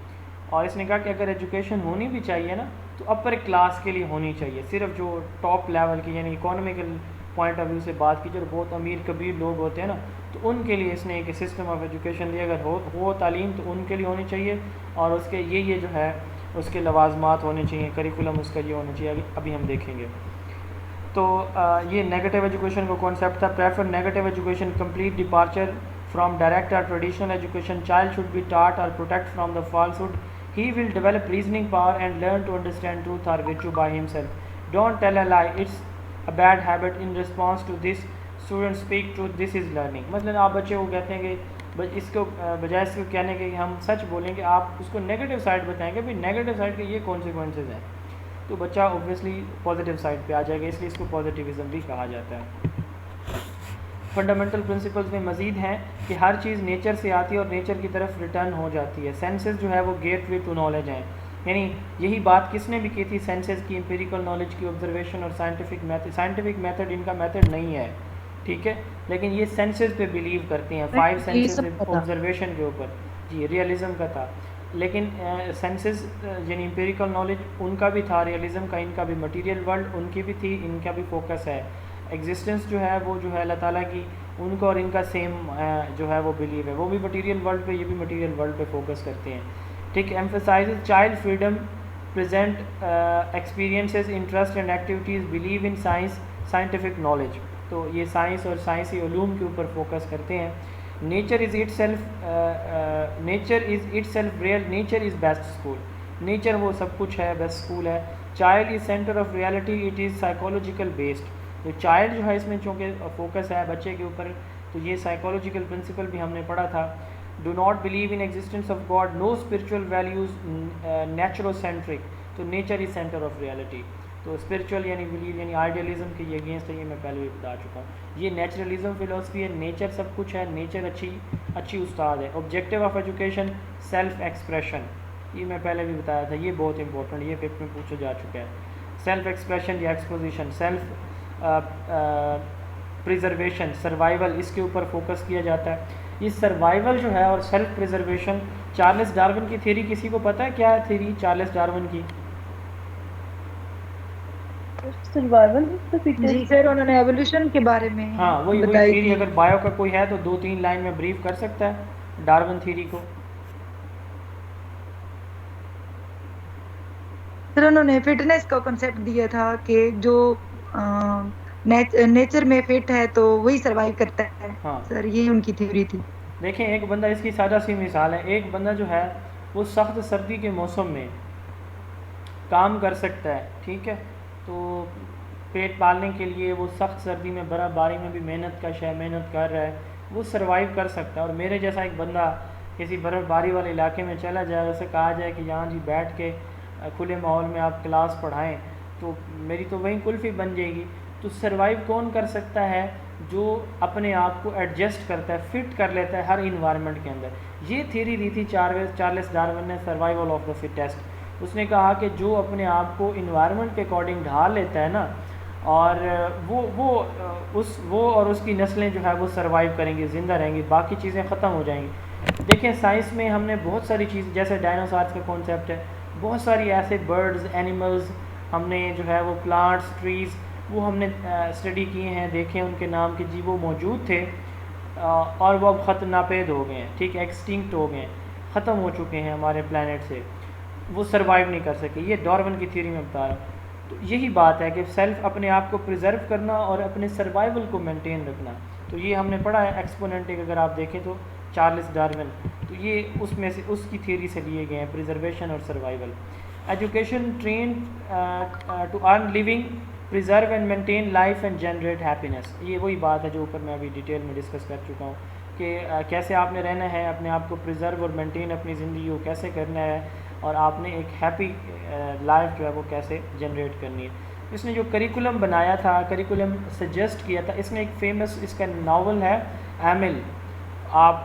اور اس نے کہا کہ اگر ایجوکیشن ہونی بھی چاہیے نا تو اپر کلاس کے لیے ہونی چاہیے، صرف جو ٹاپ لیول کی، یعنی اکانومیکل پوائنٹ آف ویو سے بات کی، جو بہت امیر کبیر لوگ ہوتے ہیں نا، تو ان کے لیے اس نے ایک سسٹم آف ایجوکیشن دیا. اگر ہو تعلیم تو ان کے لیے ہونی چاہیے، اور اس کے یہ جو ہے اس کے لوازمات ہونے چاہیے، کریکولم اس کا یہ ہونا چاہیے. ابھی ہم دیکھیں گے. تو یہ نیگیٹو ایجوکیشن کا کانسیپٹ تھا. Prefer negative education, complete departure from direct اور traditional education. Child should be taught اور protect from the falsehood. He will develop reasoning power and learn to understand truth or virtue by himself. Don't tell a lie, it's a bad habit. In response to this, students speak truth. This is learning. مثلاً آپ بچے کو کہتے ہیں کہ اس کو بجائے اس کو کہنے کے کہ ہم سچ بولیں گے، آپ اس کو نیگیٹو سائڈ بتائیں گے. بھائی نیگیٹو سائڈ کے یہ کانسیکوینسز ہیں. تو بچہ اوبویسلی پازیٹیو سائڈ پہ آ جائے گا، اس لیے اس کو پازیٹیوزم بھی کہا جاتا ہے۔ فنڈامنٹل پرنسپلز میں مزید ہیں کہ ہر چیز نیچر سے آتی ہے اور نیچر کی طرف ریٹرن ہو جاتی ہے۔ سینسز جو ہے وہ گیٹ وے ٹو نالج ہیں، یعنی یہی بات کس نے بھی کی تھی، سینسز کی، امپیریکل نالج کی، آبزرویشن اور سائنٹیفک میتھڈ ان کا میتھڈ نہیں ہے، ٹھیک ہے، لیکن یہ سینسز پہ بلیو کرتے ہیں، 5 یہ سینسز سب پتا۔ آبزرویشن کے اوپر، جی ریئلزم کا تھا، لیکن سینسز یعنی امپیریکل نالج ان کا بھی تھا، ریئلزم کا، ان کا بھی، مٹیریل ورلڈ ان کی بھی تھی، ان کا بھی فوکس ہے، ایگزسٹنس جو ہے وہ جو ہے اللہ تعالیٰ کی، ان کو اور ان کا سیم جو ہے وہ بلیو ہے، وہ بھی مٹیریل ورلڈ پہ، یہ بھی مٹیریل ورلڈ پہ فوکس کرتے ہیں، ٹھیک ہے۔ Emphasizes child freedom, present experiences, interest and activities, believe in science, scientific knowledge, تو یہ سائنس اور سائنسی علوم کے اوپر فوکس کرتے ہیں۔ Nature is it self real, nature is best school, nature وہ سب کچھ ہے، بیسٹ اسکول ہے۔ Child is centre of reality, it is psychological based, تو چائلڈ جو ہے اس میں چونکہ فوکس ہے بچے کے اوپر، تو یہ سائیکولوجیکل پرنسپل بھی ہم نے پڑھا تھا۔ Do not believe in existence of God, no spiritual values, nature centric, تو nature is centre of reality, تو اسپرچول یعنی بلیو یعنی آئیڈیلزم کے یہ اگینسٹ ہے، یہ میں پہلے بھی بتا چکا ہوں۔ یہ نیچرلزم فلاسفی ہے، نیچر سب کچھ ہے، نیچر اچھی استاد ہے۔ Objective of education, self expression, یہ میں پہلے بھی بتایا تھا، یہ بہت امپورٹنٹ، یہ پیپر میں پوچھا جا چکا ہے۔ سیلف ایکسپریشن یا ایکسپوزیشن، سیلف پریزرویشن، سروائیول، اس کے اوپر فوکس کیا جاتا ہے۔ یہ سروائیول جو ہے اور سیلف پریزرویشن، چارلس ڈارون کی تھیری کسی کو پتہ ہے کیا ہے تھیری چارلس ڈارون کی؟ سروائیول جی سر، انہوں نے ایوولوشن کے بارے میں ہاں وہی بتائی تھیری، تھی۔ اگر بایو کا کوئی ہے تو 2-3 لائن میں بریف کر سکتا ہے ڈارون تھیری کو۔ سر انہوں نے فٹنس کا کنسیپٹ دیا تھا کہ جو نیچر میں فٹ ہے تو وہی سروائیو کرتا ہے، ہاں سر یہ ان کی تھیوری تھی۔ دیکھیں، ایک بندہ، اس کی سادہ سی مثال ہے، ایک بندہ جو ہے وہ سخت سردی کے موسم میں کام کر سکتا ہے، ٹھیک ہے، تو پیٹ پالنے کے لیے وہ سخت سردی میں برف باری میں بھی محنت کر رہا ہے، وہ سروائیو کر سکتا ہے۔ اور میرے جیسا ایک بندہ کسی برف باری والے علاقے میں چلا جائے، اسے کہا جائے کہ یہاں جی بیٹھ کے کھلے ماحول میں آپ کلاس پڑھائیں، تو میری تو وہیں کلفی بن جائے گی۔ تو سروائیو کون کر سکتا ہے؟ جو اپنے آپ کو ایڈجسٹ کرتا ہے، فٹ کر لیتا ہے ہر انوائرمنٹ کے اندر۔ یہ تھیری دی تھی چارلس ڈارون نے، سروائیول آف دا فٹیسٹ۔ اس نے کہا کہ جو اپنے آپ کو انوائرمنٹ کے اکارڈنگ ڈھال لیتا ہے نا، اور وہ اور اس کی نسلیں جو ہے وہ سروائیو کریں گی، زندہ رہیں گی، باقی چیزیں ختم ہو جائیں گی۔ دیکھیں سائنس میں ہم نے بہت ساری چیز، جیسے ڈائنوسارز کا کانسیپٹ ہے، بہت ساری ایسے برڈز، اینیملز، ہم نے جو ہے وہ پلانٹس، ٹریز، وہ ہم نے اسٹڈی کیے ہیں، دیکھیں ان کے نام کہ جی وہ موجود تھے اور وہ اب ختم ناپید ہو گئے ہیں، ٹھیک ہے، ایکسٹنکٹ ہو گئے ہیں، ختم ہو چکے ہیں ہمارے پلانٹ سے، وہ سروائیو نہیں کر سکے۔ یہ ڈارون کی تھیوری میں بتا رہا ہوں۔ تو یہی بات ہے کہ سیلف، اپنے آپ کو پریزرو کرنا اور اپنے سروائیول کو مینٹین رکھنا، تو یہ ہم نے پڑھا ہے ایکسپوننٹ، اگر آپ دیکھیں تو چارلس ڈارون، تو یہ اس میں سے اس کی تھیوری سے لیے گئے ہیں، پریزرویشن اور survival. Education train to earn living, preserve and maintain life and generate happiness, یہ وہی بات ہے جو اوپر میں ابھی ڈیٹیل میں ڈسکس کر چکا ہوں کہ کیسے آپ نے رہنا ہے، اپنے آپ کو پریزرو اور مینٹین اپنی زندگی کو کیسے کرنا ہے، اور آپ نے ایک ہیپی لائف جو ہے وہ کیسے جنریٹ کرنی ہے۔ اس نے جو کریکولم بنایا تھا، کریکولم سجیسٹ کیا تھا، اس نے ایک فیمس، اس کا ناول ہے ایمل، آپ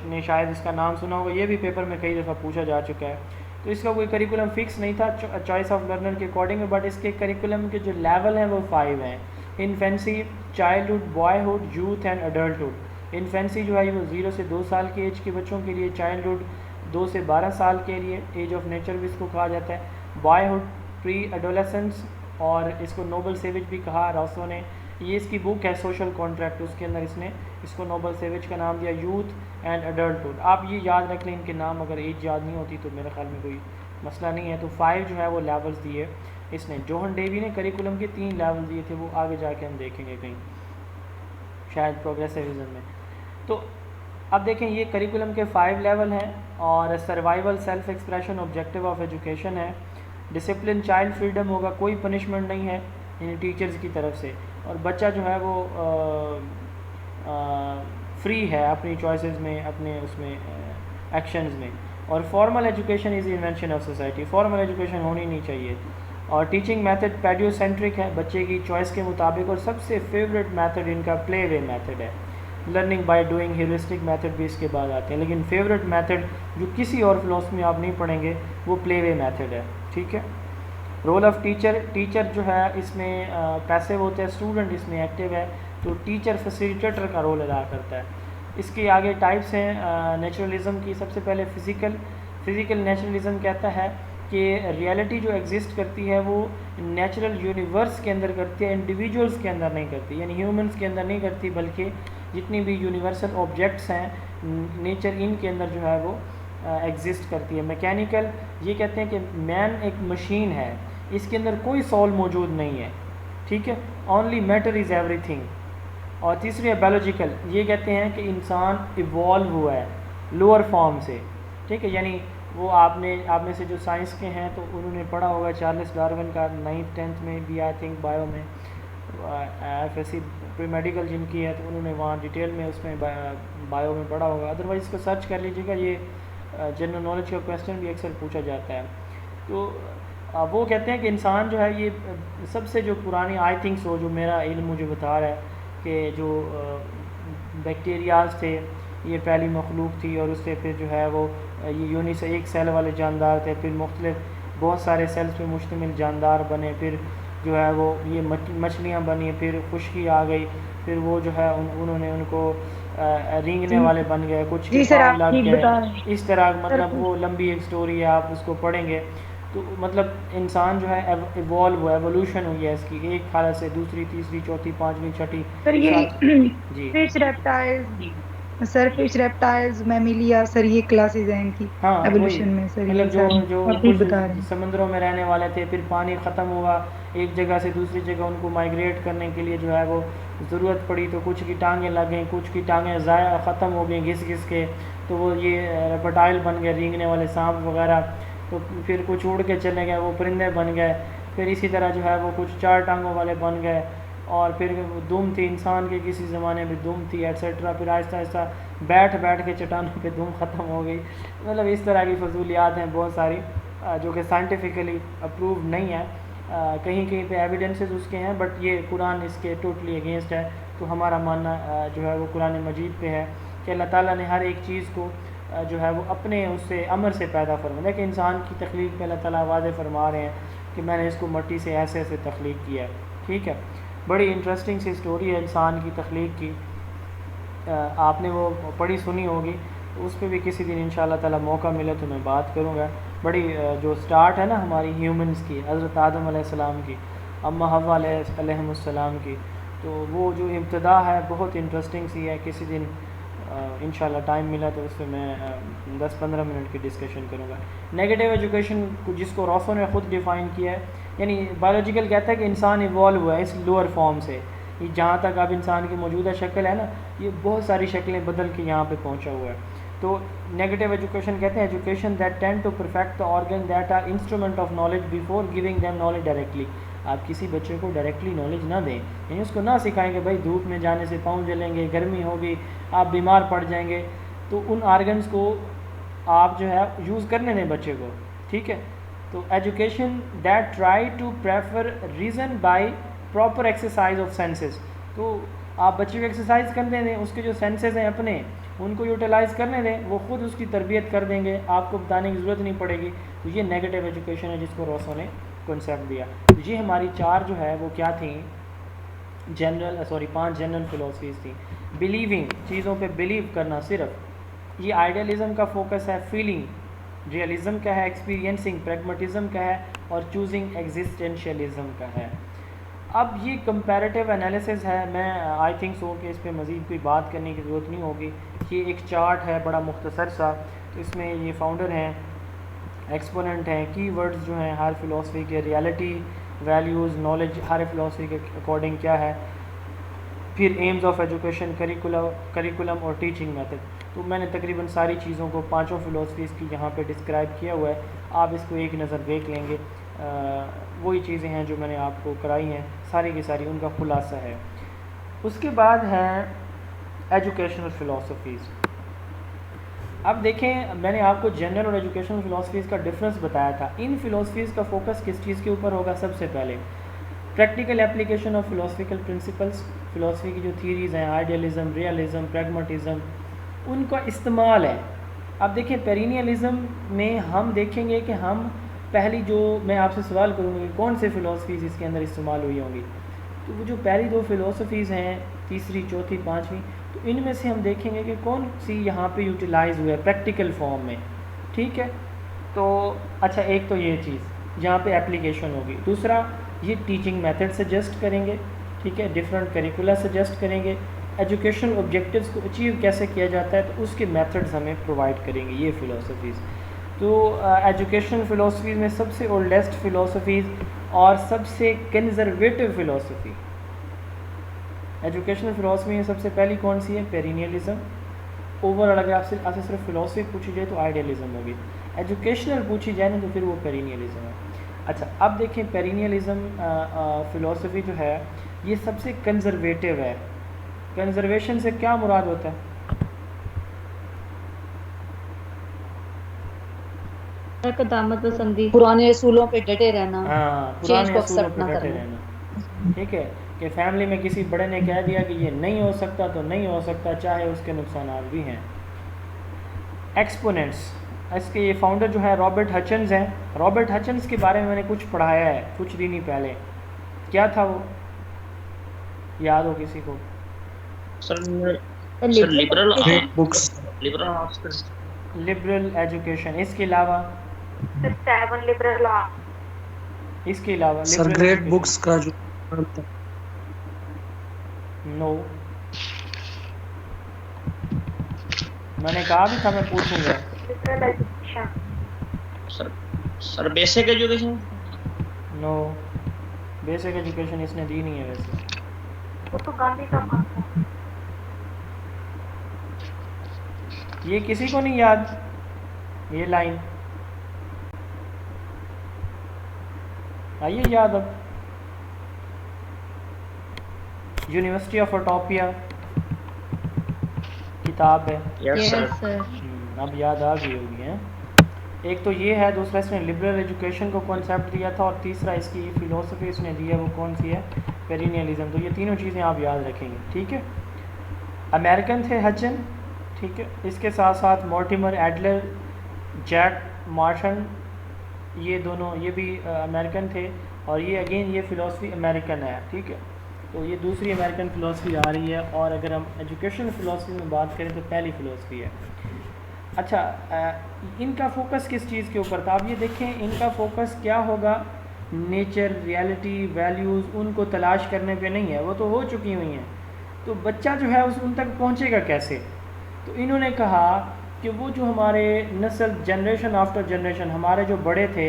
نے شاید اس کا نام سنا ہوگا، یہ بھی پیپر میں کئی دفعہ پوچھا جا چکا ہے۔ تو اس کا کوئی کریکولم فکس نہیں تھا چوائس آف لرنر کے اکارڈنگ، بٹ اس کے کریکولم کے جو لیول ہیں وہ 5 ہیں: infancy, childhood, boyhood, youth and adulthood. Infancy جو ہے وہ 0 سے 2 سال کی ایج کے بچوں کے لیے، چائلڈہڈ 2 سے 12 سال کے لیے، ایج آف نیچر بھی اس کو کہا جاتا ہے، بوائے ہوڈ، پری ایڈولیسنس، اور اس کو نوبل سیوج بھی کہا راسو نے، یہ اس کی بک ہے سوشل کانٹریکٹ، اس کے اندر اس نے اس کو نوبل سیوج کا نام دیا، یوتھ اینڈ اڈلٹہڈ۔ آپ یہ یاد رکھ لیں ان کے نام، اگر ایج یاد نہیں ہوتی تو میرے خیال میں کوئی مسئلہ نہیں ہے۔ تو 5 جو ہے وہ لیولز دیے اس نے۔ جوہن ڈیوی نے کریکولم کے 3 لیول دیے تھے، وہ آگے جا کے ہم دیکھیں گے کہیں شاید پروگریسیوزم میں۔ تو اب دیکھیں یہ کریکولم کے 5 لیول ہیں، اور survival, self expression, objective of education ہے، ڈسپلن، چائلڈ فریڈم ہوگا، کوئی پنشمنٹ نہیں ہے یعنی ٹیچرز کی طرف سے، اور بچہ جو ہے وہ فری ہے اپنی چوائسیز میں، اپنے اس میں ایکشنز میں۔ اور formal education is invention of society, formal education ہونی نہیں چاہیے۔ اور ٹیچنگ میتھڈ پیڈیو سینٹرک ہے، بچے کی چوائس کے مطابق، اور سب سے فیوریٹ میتھڈ ان کا پلے وے میتھڈ ہے. Learning by doing heuristic method بھی اس کے بعد آتے ہیں، لیکن فیوریٹ میتھڈ جو کسی اور فلاسفی میں آپ نہیں پڑھیں گے وہ پلے وے میتھڈ ہے. ٹھیک ہے. رول آف ٹیچر، ٹیچر جو ہے اس میں پیسو ہوتا ہے، اسٹوڈنٹ اس میں ایکٹیو ہے، تو ٹیچر فیسیلیٹیٹر کا رول ادا کرتا ہے. اس کے آگے ٹائپس ہیں نیچرلزم کی. سب سے پہلے فزیکل نیچرلزم کہتا ہے کہ ریئلٹی جو ایگزسٹ کرتی ہے وہ نیچرل یونیورس کے اندر کرتی ہے، انڈیویجولس کے اندر نہیں کرتی، یعنی ہیومنس کے اندر نہیں کرتی، بلکہ جتنی بھی یونیورسل آبجیکٹس ہیں نیچر ان کے اندر جو ہے وہ ایگزسٹ کرتی ہے. میکینیکل، یہ کہتے ہیں کہ مین ایک مشین ہے، اس کے اندر کوئی سول موجود نہیں ہے. ٹھیک ہے. Only matter is every thing. اور تیسری ہے بایولوجیکل، یہ کہتے ہیں کہ انسان ایوالو ہوا ہے لوور فارم سے. ٹھیک ہے. یعنی وہ آپ میں سے جو سائنس کے ہیں تو انہوں نے پڑھا ہوگا چارلس ڈارون کا 9th 10th میں بھی آئی تھنک بایو میں، F S C pre medical جن کی ہے تو انہوں نے وہاں ڈیٹیل میں اس میں بایو میں پڑھا ہوگا. ادروائز اس کو سرچ کر لیجیے گا، یہ جنرل نالج کا کویسچن بھی اکثر پوچھا جاتا ہے. تو وہ کہتے ہیں کہ انسان جو ہے یہ سب سے جو پرانی آئی تھنک سو، جو میرا علم مجھے بتا رہا ہے کہ جو بیکٹیریاز تھے یہ پہلی مخلوق تھی، اور اس سے پھر جو ہے وہ یہ ایک سیل والے جاندار تھے، پھر مختلف بہت سارے سیلز پہ مشتمل جاندار بنے، پھر جو ہے وہ یہ مچھلیاں بنی، پھر خشکی آ گئی، پھر وہ جو ہے انہوں نے ان کو رینگنے والے بن گئے، کچھ کے سر پاؤں آپ لگ ٹھیک گئے. بتا رہے ہیں اس طرح سر. مطلب وہ لمبی ایک سٹوری ہے، آپ اس کو پڑھیں گے تو مطلب انسان جو ہے ایوالو ہوا، ایوولوشن ہوئی ہے اس کی، ایک حالت سے دوسری، تیسری، چوتھی، پانچویں، چھٹی، سر یہ ساتویں. جی فش ریپٹائلز میمیلیا، سر یہ کلاسز ہیں ان کی ہاں وہی، ایوولوشن میں. سر یہی مطلب ساری جو آپ ٹھیک کچھ بتا رہے ہیں. سمندروں میں رہنے والے تھے، پھر پانی ختم ہوا، ایک جگہ سے دوسری جگہ ان کو مائیگریٹ کرنے کے لیے جو ہے وہ ضرورت پڑی، تو کچھ کی ٹانگیں لگ گئیں، کچھ کی ٹانگیں ضائع ختم ہو گئیں گھس گھس کے، تو وہ یہ ریپٹائل بن گئے، رینگنے والے سانپ وغیرہ. تو پھر کچھ اڑ کے چلے گئے، وہ پرندے بن گئے. پھر اسی طرح جو ہے وہ کچھ 4 ٹانگوں والے بن گئے، اور پھر دم تھی انسان کے کسی زمانے میں، دم تھی ایٹسیٹرا. پھر آہستہ آہستہ بیٹھ کے چٹانوں پہ دم ختم ہو گئی. مطلب اس طرح کی فضولیات ہیں بہت ساری جو کہ سائنٹیفکلی اپرووڈ نہیں ہے. کہیں کہیں پہ ایویڈنسز اس کے ہیں، بٹ یہ قرآن اس کے ٹوٹلی اگینسٹ ہے. تو ہمارا ماننا جو ہے وہ قرآن مجید پہ ہے کہ اللہ تعالیٰ نے ہر ایک چیز کو جو ہے وہ اپنے اس سے امر سے پیدا فرمایا. کہ انسان کی تخلیق پہ اللہ تعالیٰ واضح فرما رہے ہیں کہ میں نے اس کو مٹی سے ایسے ایسے تخلیق کیا ہے. ٹھیک ہے. بڑی انٹرسٹنگ سی سٹوری ہے انسان کی تخلیق کی، آپ نے وہ پڑھی سنی ہوگی، تو اس پہ بھی کسی دن ان شاء اللہ تعالیٰ موقع ملے تو میں بات کروں گا. بڑی جو سٹارٹ ہے نا ہماری ہیومنس کی، حضرت آدم علیہ السلام کی، اما حوا علیہم السلام کی، تو وہ جو ابتدا ہے بہت انٹرسٹنگ سی ہے. کسی دن انشاءاللہ ٹائم ملا تو اس پہ میں 10-15 منٹ کی ڈسکشن کروں گا. نیگیٹو ایجوکیشن جس کو روسو نے خود ڈیفائن کیا ہے، یعنی بایولوجیکل کہتا ہے کہ انسان ایوالو ہوا ہے اس لوور فارم سے. یہ جہاں تک اب انسان کی موجودہ شکل ہے نا، یہ بہت ساری شکلیں بدل کے یہاں پہ پہنچا ہوا ہے. تو نیگیٹو ایجوکیشن کہتے ہیں education that tend to perfect the organ that are instrument of knowledge before giving them knowledge directly. آپ کسی بچے کو ڈائریکٹلی نالج نہ دیں، یعنی اس کو نہ سکھائیں کہ بھائی دھوپ میں جانے سے پاؤں جلیں گے، گرمی ہوگی، آپ بیمار پڑ جائیں گے. تو ان آرگنز کو آپ جو ہے یوز کرنے دیں بچے کو. ٹھیک ہے. تو education that try to prefer reason by proper exercise of senses. تو آپ بچے کو ایکسرسائز کرنے دیں، اس کے جو سینسز ہیں اپنے ان کو یوٹیلائز کرنے دیں، وہ خود اس کی تربیت کر دیں گے، آپ کو بتانے کی ضرورت نہیں پڑے گی. تو یہ نیگیٹو ایجوکیشن ہے جس کو روسو نے کنسیپٹ دیا. تو یہ ہماری 4 جو ہے وہ کیا تھیں، 5 جنرل فلاسفیز تھیں. بلیونگ، چیزوں پہ بلیو کرنا صرف، یہ آئیڈیلزم کا فوکس ہے. فیلنگ، ریئلزم کا ہے. ایکسپیرینسنگ، پریگمیٹزم کا ہے. اور چوزنگ، ایگزسٹینشیلزم کا ہے. اب یہ کمپیریٹیو انالیسز ہے، میں آئی تھنک سو کہ اس پہ مزید کوئی بات کرنے کی ضرورت نہیں ہوگی. یہ ایک چارٹ ہے بڑا مختصر سا، اس میں یہ فاؤنڈر ہیں، ایکسپوننٹ ہیں، کی ورڈز جو ہیں ہر فلاسفی کے، ریالٹی، ویلیوز، نالج ہر فلاسفی کے اکارڈنگ کیا ہے. پھر ایمز آف ایجوکیشن، کریکولم اور ٹیچنگ میتھڈ. تو میں نے تقریباً ساری چیزوں کو 5 فلاسفیز کی یہاں پہ ڈسکرائب کیا ہوا ہے. آپ اس کو ایک نظر دیکھ لیں گے، وہی چیزیں ہیں جو میں نے آپ کو کرائی ہیں، ساری کی ساری ان کا خلاصہ ہے. اس کے بعد ہے ایجوکیشنل فلاسفیز. اب دیکھیں میں نے آپ کو جنرل اور ایجوکیشنل فلاسفیز کا ڈفرینس بتایا تھا. ان فلاسفیز کا فوکس کس چیز کے اوپر ہوگا؟ سب سے پہلے practical application of philosophical principles, philosophy کی جو تھیریز ہیں، آئیڈیلزم، ریئلزم، پریگماٹزم، ان کا استعمال ہے. اب دیکھیں پیرینیلزم میں ہم دیکھیں گے کہ ہم پہلی جو میں آپ سے سوال کروں گی کون سے فلاسفیز اس کے اندر استعمال ہوئی ہوں گی، تو وہ جو پہلی دو فلاسفیز ہیں، تیسری، چوتھی، پانچویں، تو ان میں سے ہم دیکھیں گے کہ کون سی یہاں پہ یوٹیلائز ہوا ہے پریکٹیکل فارم میں. ٹھیک ہے، تو اچھا ایک تو یہ چیز جہاں پہ اپلیکیشن ہوگی. دوسرا یہ ٹیچنگ میتھڈ سجیسٹ کریں گے. ٹھیک ہے، ڈفرینٹ کریکولا سجیسٹ کریں گے. ایجوکیشنل آبجیکٹیوز کو اچیو کیسے کیا جاتا ہے تو اس کے میتھڈز ہمیں پرووائڈ کریں گے یہ فلاسفیز. تو ایجوکیشنل فلاسفیز میں سب سے اولڈسٹ فلاسفیز اور سب سے کنزرویٹو فلاسفی ایجوکیشنل فلاسفی میں سب سے پہلی کون سی ہے؟ پیرینیلزم. اوور آل اگر آپ سے صرف فلاسفی پوچھی جائے تو آئیڈیلزم ہوگی. ایجوکیشنل پوچھی جائے نا تو پھر وہ پیرینیلزم ہے. اچھا اب دیکھیں پیرینیلزم فلاسفی جو ہے یہ سب سے کنزرویٹو ہے. کنزرویشن سے کیا مراد ہوتا ہے؟ قدامت پسندی، پرانے اصولوں پہ ڈٹے رہنا، ہاں، چینج پرانے کو اصولوں ایکسپٹ پہ نہ ڈٹے کرنا. رہنا. ٹھیک ہے کہ فیملی میں کسی بڑے نے کہہ دیا کہ یہ نہیں ہو سکتا تو نہیں ہو سکتا، چاہے اس کے نقصانات بھی ہیں. ایکسپوننٹس، اس کے یہ فاؤنڈر جو ہے رابرٹ ہچنز ہیں. رابرٹ ہچنز کے بارے میں میں نے کچھ پڑھایا ہے کچھ دن ہی پہلے. کیا تھا وہ؟ یاد ہو کسی کو؟ سر لبرل بکس، لبرل ایجوکیشن. اس کے علاوہ اس کے علاوہ سر گریٹ بکس کا جو نو، میں نے کہا بھی تھا میں پوچھوں گا. سر بیسک ایجوکیشن. نو، بیسک ایجوکیشن اس نے دی نہیں ہے ویسے. یہ کسی کو نہیں یاد یہ لائن؟ آئیے یاد. اب یونیورسٹی آف اٹوپیا کتاب ہے. یس سر. اب یاد آ گئی ہوگی ہیں. ایک تو یہ ہے، دوسرا اس نے لبرل ایجوکیشن کو کانسیپٹ دیا تھا، اور تیسرا اس کی فلاسفی اس نے دی ہے وہ کون سی ہے؟ پیرینیلزم. تو یہ تینوں چیزیں آپ یاد رکھیں گے. ٹھیک ہے، امریکن تھے ہچن. ٹھیک ہے، اس کے ساتھ ساتھ مورٹیمر ایڈلر، جیک مارشن، یہ دونوں یہ بھی امریکن تھے، اور یہ اگین یہ فلاسفی امریکن ہے. ٹھیک ہے، تو یہ دوسری امریکن فلاسفی آ رہی ہے. اور اگر ہم ایجوکیشن فلاسفی میں بات کریں تو پہلی فلاسفی ہے. اچھا ان کا فوکس کس چیز کے اوپر تھا؟ آپ یہ دیکھیں ان کا فوکس کیا ہوگا؟ نیچر، ریالٹی، ویلیوز، ان کو تلاش کرنے پہ نہیں ہے، وہ تو ہو چکی ہوئی ہیں. تو بچہ جو ہے ان تک پہنچے گا کیسے؟ تو انہوں نے کہا کہ وہ جو ہمارے نسل جنریشن آفٹر جنریشن ہمارے جو بڑے تھے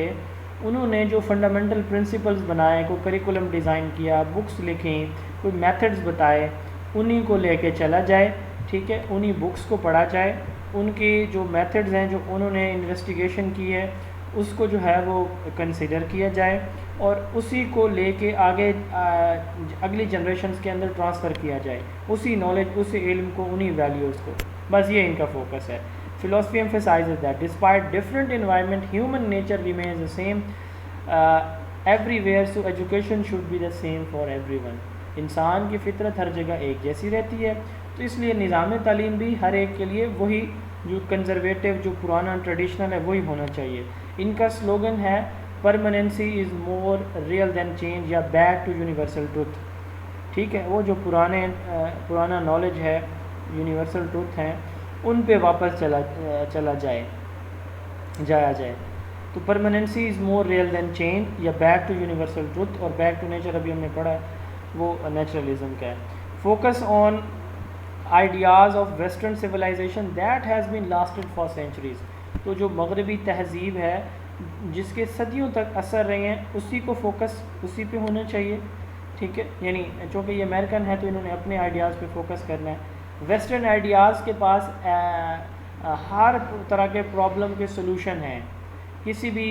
انہوں نے جو فنڈامنٹل پرنسپلز بنائے، کوئی کریکولم ڈیزائن کیا، بکس لکھیں، کوئی میتھڈز بتائے، انہی کو لے کے چلا جائے. ٹھیک ہے، انہی بکس کو پڑھا جائے، ان کی جو میتھڈز ہیں جو انہوں نے انویسٹیگیشن کی ہے اس کو جو ہے وہ کنسیڈر کیا جائے، اور اسی کو لے کے آگے اگلی جنریشنز کے اندر ٹرانسفر کیا جائے، اسی نالج، اسی علم کو، انہی ویلیوز کو. بس یہ ان کا فوکس ہے. Philosophy emphasizes that despite different environment, human nature remains the same everywhere, so education should be the same for everyone. انسان کی فطرت ہر جگہ ایک جیسی رہتی ہے، تو اس لیے نظام تعلیم بھی ہر ایک کے لیے وہی جو کنزرویٹو، جو پرانا ٹریڈیشنل ہے وہی ہونا چاہیے. ان کا سلوگن ہے پرماننسی is more real than change, یا بیک ٹو یونیورسل ٹروتھ. ٹھیک ہے، وہ جو پرانا نالج ہے، یونیورسل ٹروتھ ہیں، ان پہ واپس چلا جایا جائے. تو permanency is more real than change, یا بیک ٹو یونیورسل ٹروتھ، اور بیک ٹو نیچر ابھی ہم نے پڑھا ہے وہ نیچرلزم کا ہے. Focus on ideas of western civilization that has been lasted for centuries. تو جو مغربی تہذیب ہے جس کے صدیوں تک اثر رہے ہیں اسی کو فوکس اسی پہ ہونا چاہیے. ٹھیک ہے، یعنی چونکہ یہ امریکن ہے تو انہوں نے اپنے آئیڈیاز پہ فوکس کرنا ہے. ویسٹرن آئیڈیاز کے پاس ہر طرح کے پرابلم کے سلوشن ہیں، کسی بھی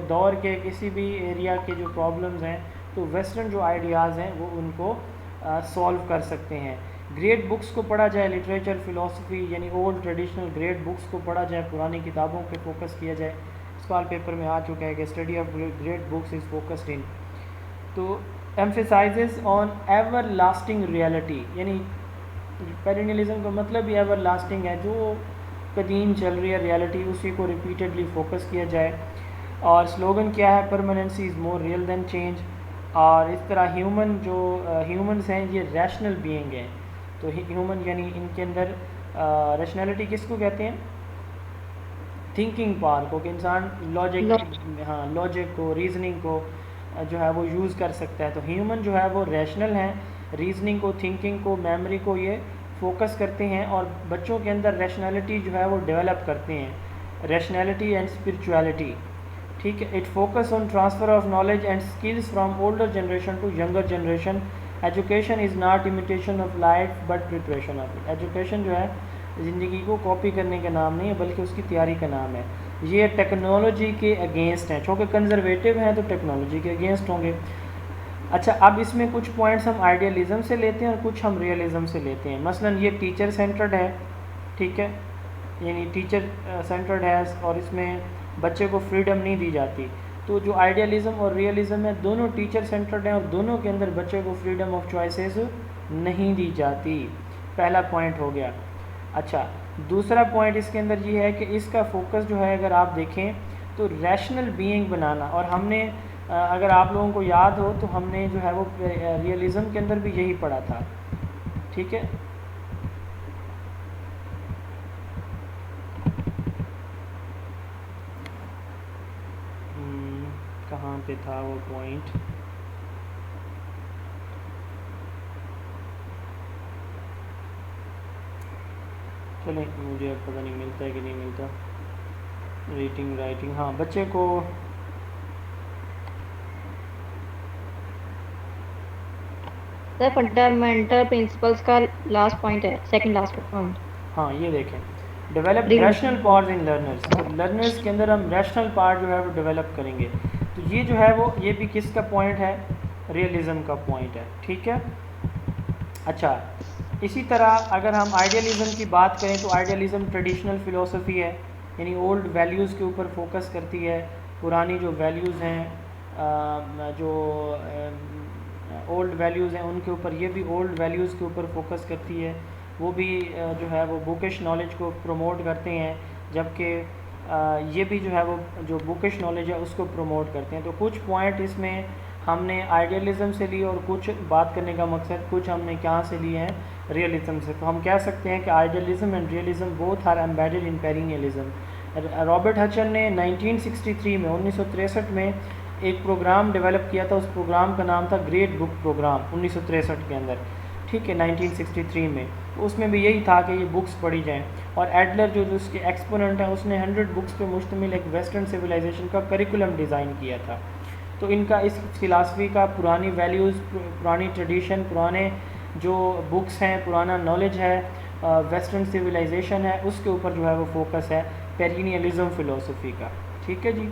دور کے کسی بھی ایریا کے جو پرابلمز ہیں تو ویسٹرن جو آئیڈیاز ہیں وہ ان کو سولو کر سکتے ہیں. گریٹ بکس کو پڑھا جائے، لٹریچر، فلاسفی یعنی اولڈ ٹریڈیشنل گریٹ بکس کو پڑھا جائے، پرانی کتابوں پہ فوکس کیا جائے. سوال پیپر میں آ چکا ہے کہ study of great books is focused in. تو ایمفیسائزز آن ایور لاسٹنگ ریئلٹی، یعنی پیرینیلزم کا مطلب ہی ایور لاسٹنگ ہے، جو قدیم چل رہی ہے ریئلٹی اسی کو ریپیٹڈلی فوکس کیا جائے. اور سلوگن کیا ہے؟ پرماننسی is more real than change. اور اس طرح ہیومنز ہیں یہ ریشنل بینگ ہیں. تو ہیومن یعنی ان کے اندر ریشنلٹی کس کو کہتے ہیں؟ تھنکنگ پاور کو، کہ انسان لاجک کو، ریزننگ کو جو ہے وہ یوز کر سکتا ہے. تو ہیومن جو ہے وہ ریشنل ہیں، ریزننگ کو، تھنکنگ کو، میموری کو یہ فوکس کرتے ہیں. اور بچوں کے اندر ریشنلٹی جو ہے وہ ڈیولپ کرتے ہیں، ریشنلٹی اینڈ اسپرچویلٹی. ٹھیک ہے. It focus on transfer of knowledge and skills from older generation to younger generation. Education is not imitation of life but preparation of it. Education جو ہے زندگی کو کاپی کرنے کا نام نہیں ہے بلکہ اس کی تیاری کا نام ہے. یہ ٹیکنالوجی کے اگینسٹ ہیں، چونکہ کنزرویٹو ہیں تو ٹیکنالوجی کے اگینسٹ ہوں گے. اچھا، اب اس میں کچھ پوائنٹس ہم آئیڈیالزم سے لیتے ہیں اور کچھ ہم ریئلزم سے لیتے ہیں. مثلا یہ ٹیچر سینٹرڈ ہے، ٹھیک ہے، یعنی ٹیچر سینٹرڈ ہے اور اس میں بچے کو فریڈم نہیں دی جاتی. تو جو آئیڈیالزم اور ریئلزم ہے دونوں ٹیچر سینٹرڈ ہیں اور دونوں کے اندر بچے کو فریڈم آف چوائسیز نہیں دی جاتی. پہلا پوائنٹ ہو گیا. اچھا، دوسرا پوائنٹ اس کے اندر یہ ہے کہ اس کا فوکس جو ہے اگر آپ دیکھیں تو ریشنل بینگ بنانا. اور ہم نے اگر آپ لوگوں کو یاد ہو تو ہم نے جو ہے وہ ریئلزم کے اندر بھی یہی پڑھا تھا. ٹھیک ہے. کہاں پہ تھا وہ پوائنٹ؟ چلیں، مجھے اب پتہ نہیں ملتا ہے کہ نہیں ملتا. ریڈنگ، رائٹنگ، ہاں بچے کو فنڈامنٹل پرنسپلس کا لاسٹ پوائنٹ ہے، سیکنڈ لاسٹ پوائنٹ. ہاں یہ دیکھیں، develop rational powers in learners. تو لرنرز کے اندر ہم ریشنل پارٹ جو ہے وہ ڈیولپ کریں گے. تو یہ جو ہے وہ یہ بھی کس کا پوائنٹ ہے؟ ریئلزم کا پوائنٹ ہے. ٹھیک ہے. اچھا، اسی طرح اگر ہم آئیڈیالزم کی بات کریں تو آئیڈیالزم ٹریڈیشنل فلسفی ہے، یعنی اولڈ ویلیوز کے اوپر فوکس کرتی ہے. پرانی جو ویلیوز ہیں، جو اولڈ ویلیوز ہیں ان کے اوپر، یہ بھی اولڈ ویلیوز کے اوپر فوکس کرتی ہے. وہ بھی جو ہے وہ بکش نالج کو پروموٹ کرتے ہیں، جبکہ یہ بھی جو ہے وہ جو بکش نالج ہے اس کو پروموٹ کرتے ہیں. تو کچھ پوائنٹ اس میں ہم نے آئیڈیالزم سے لیے اور کچھ بات کرنے کا مقصد کچھ ہم نے کہاں سے لیے ہیں؟ ریئلزم سے. تو ہم کہہ سکتے ہیں کہ idealism and realism both are embedded in perennialism. Robert Hutchins نے 1963 میں 1963 میں ایک پروگرام ڈیولپ کیا تھا. اس پروگرام کا نام تھا گریٹ بک پروگرام 1963 کے اندر. ٹھیک ہے، 1963 میں. اس میں بھی یہی تھا کہ یہ بکس پڑھی جائیں. اور ایڈلر جو اس کے ایکسپوننٹ ہیں اس نے 100 بکس پہ مشتمل ایک ویسٹرن سویلائزیشن کا کریکولم ڈیزائن کیا تھا. تو ان کا اس فلاسفی کا پرانی ویلیوز، پرانی ٹریڈیشن، پرانے جو بکس ہیں، پرانا نالج ہے، ویسٹرن سویلائزیشن ہے، اس کے اوپر جو ہے وہ فوکس ہے پیرینیلزم فلسفی کا. ٹھیک ہے جی.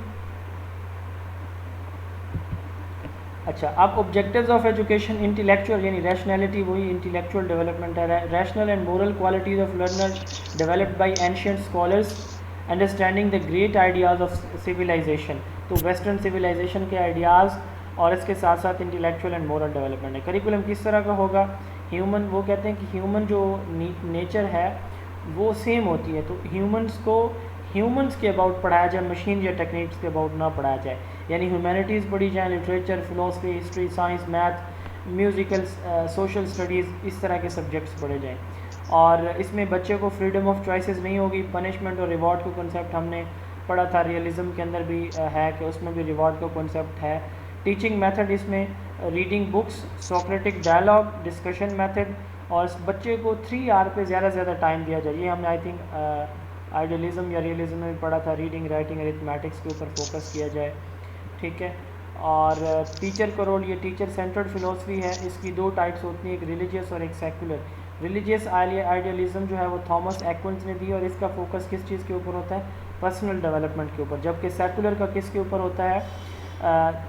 اچھا، اب آبجیکٹیوز آف ایجوکیشن انٹلیکچوئل، یعنی ریشنلٹی وہی انٹلیکچوئل ڈیولپمنٹ ہے. Rational and moral qualities of learner developed by ancient scholars understanding the great ideas of civilization. تو ویسٹرن سویلائزیشن کے آئیڈیاز اور اس کے ساتھ ساتھ انٹلیکچوئل اینڈ مورل ڈیولپمنٹ ہے. کریکولم کس طرح کا ہوگا؟ ہیومن، وہ کہتے ہیں کہ ہیومن جو نیچر ہے وہ سیم ہوتی ہے. تو ہیومنس کے اباؤٹ پڑھایا جائے، مشین یا ٹیکنیکس کے اباؤٹ نہ پڑھایا جائے. یعنی ہیومینٹیز پڑھی جائیں، literature, philosophy, history, science, math, musical, social studies, اس طرح کے سبجیکٹس پڑھے جائیں. اور اس میں بچے کو فریڈم آف چوائسیز نہیں ہوگی. پنشمنٹ اور ریوارڈ کا کنسیپٹ ہم نے پڑھا تھا، ریئلزم کے اندر بھی ہے کہ اس میں بھی ریوارڈ کا کنسیپٹ ہے. ٹیچنگ میتھڈ اس میں reading books, Socratic dialogue, discussion method. اور بچے کو 3R پہ زیادہ سے زیادہ ٹائم دیا جائے. یہ ہم نے آئی تھنک آئیڈیالزم یا ریئلزم میں بھی پڑھا تھا. ریڈنگ، رائٹنگ، ارتھمیٹکس کے اوپر فوکس کیا جائے. ٹھیک ہے. اور ٹیچر کا رول، یہ ٹیچر سینٹرڈ فلسفی ہے. اس کی 2 ٹائپس ہوتی ہیں، ایک ریلیجیس اور ایک سیکولر. ریلیجیس آئیڈیالزم جو ہے وہ تھامس ایکونز نے دی اور اس کا فوکس کس چیز کے اوپر ہوتا ہے؟ پرسنل ڈیولپمنٹ کے اوپر. جبکہ سیکولر کا کس کے اوپر ہوتا ہے؟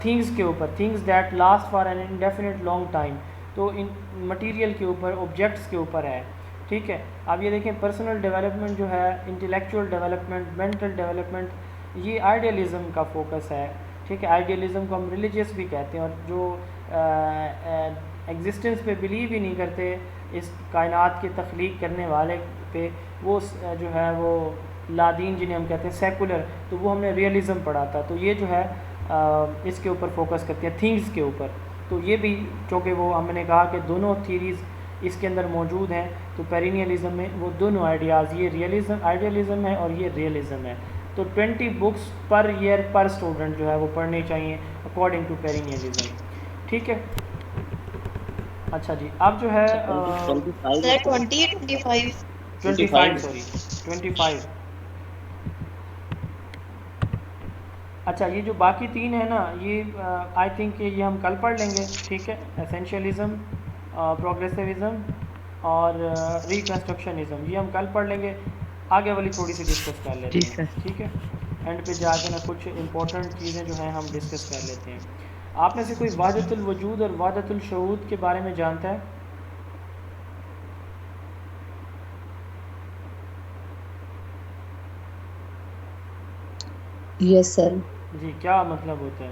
تھنگس کے اوپر، things that last for an indefinite long time. تو تو ان مٹیریل کے اوپر، آبجیکٹس کے اوپر ہے. ٹھیک ہے. اب یہ دیکھیں پرسنل ڈیولپمنٹ جو ہے، انٹلیکچوئل ڈیولپمنٹ، مینٹل ڈیولپمنٹ، یہ آئیڈیالزم کا فوکس ہے. ٹھیک ہے. آئیڈیالزم کو ہم ریلیجیس بھی کہتے ہیں، اور جو ایگزسٹنس پہ بلیو ہی نہیں کرتے اس کائنات کی تخلیق کرنے والے پہ، وہ جو ہے وہ لادین جنہیں ہم کہتے ہیں سیکولر، تو وہ ہم نے ریئلزم پڑھا تھا. تو یہ جو ہے اس کے اوپر فوکس کرتے ہیں، تھنگس کے اوپر. تو یہ بھی چونکہ وہ ہم نے کہا کہ دونوں تھیریز اس کے اندر موجود ہیں، تو پیرینیلزم میں وہ دونوں آئیڈیاز، یہ آئیڈیالزم ہے اور یہ ریئلزم ہے. تو 20 بکس پر ایئر پر اسٹوڈنٹ جو ہے وہ پڑھنی چاہیے اکارڈنگ ٹو پیرینیلزم. ٹھیک ہے. اچھا جی. اب جو ہے 25 سوری 25. اچھا یہ جو باقی تین ہیں نا، یہ آئی تھنک کہ یہ ہم کل پڑھ لیں گے. ٹھیک ہے. اسینشیلزم، پروگریسیوزم اور ریکنسٹرکشنزم، یہ ہم کل پڑھ لیں گے. آگے والی تھوڑی سی ڈسکس کر لیتے ہیں. ٹھیک ہے. اینڈ پہ جا کے نا کچھ امپورٹنٹ چیزیں جو ہیں ہم ڈسکس کر لیتے ہیں. آپ میں سے کوئی وحدت الوجود اور وحدت الشہود کے بارے میں جانتا ہے؟ یس سر. جی کیا مطلب ہوتا ہے؟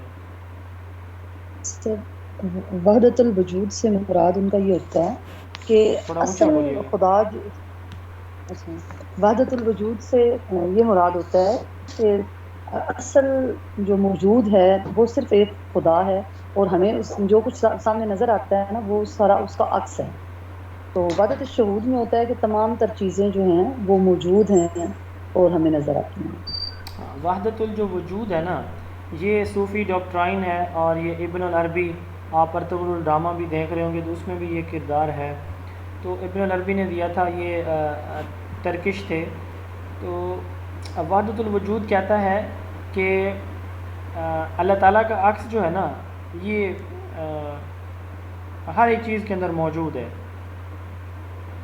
سر وحدت الوجود سے مراد ان کا یہ ہوتا ہے کہ تھوڑا اونچا اصل بولیے. خدا وحدت الوجود سے یہ مراد ہوتا ہے کہ اصل جو موجود ہے وہ صرف ایک خدا ہے، اور ہمیں جو کچھ سامنے نظر آتا ہے نا وہ سارا اس کا عکس ہے. تو وحدت الشہود میں ہوتا ہے کہ تمام تر چیزیں جو ہیں وہ موجود ہیں اور ہمیں نظر آتی ہیں. وحدت جو وجود ہے نا، یہ صوفی ڈاکٹرائن ہے، اور یہ ابن العربی، آپ ارطغرل الڈرامہ بھی دیکھ رہے ہوں گے تو اس میں بھی یہ کردار ہے. تو ابن العربی نے دیا تھا، یہ ترکش تھے. تو وحدت الوجود کہتا ہے کہ اللہ تعالیٰ کا عکس جو ہے نا، یہ ہر ایک چیز کے اندر موجود ہے.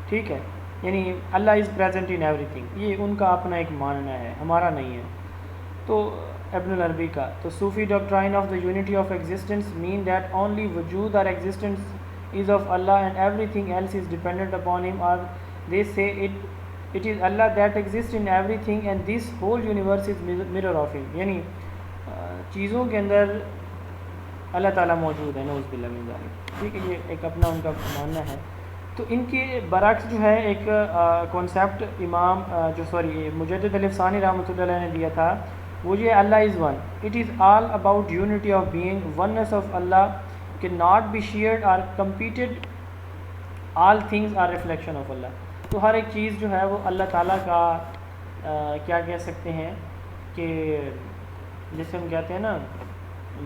ٹھیک ہے. یعنی Allah is present in everything, یہ ان کا اپنا ایک ماننا ہے، ہمارا نہیں ہے. تو ابن العربی کا تو Sufi doctrine of the unity of existence mean that only وجود اور existence is of Allah and everything else is dependent upon him, اور they say it is Allah that exist in everything and this whole universe is mirror of him. یعنی چیزوں کے اندر اللہ تعالیٰ موجود ہے، نعوذ باللہ من ذالک. ٹھیک ہے. یہ ایک اپنا ان کا ماننا ہے. تو ان کے برعکس جو ہے ایک کانسیپٹ امام مجدد علی ثانی رحمۃ اللہ علیہ نے دیا تھا، وہ یہ Allah is one, it is all about unity of being, oneness of Allah can not be shared or competed, all things are reflection of Allah. تو ہر ایک چیز جو ہے وہ اللہ تعالیٰ کا کیا کہہ سکتے ہیں کہ جیسے ہم کہتے ہیں نا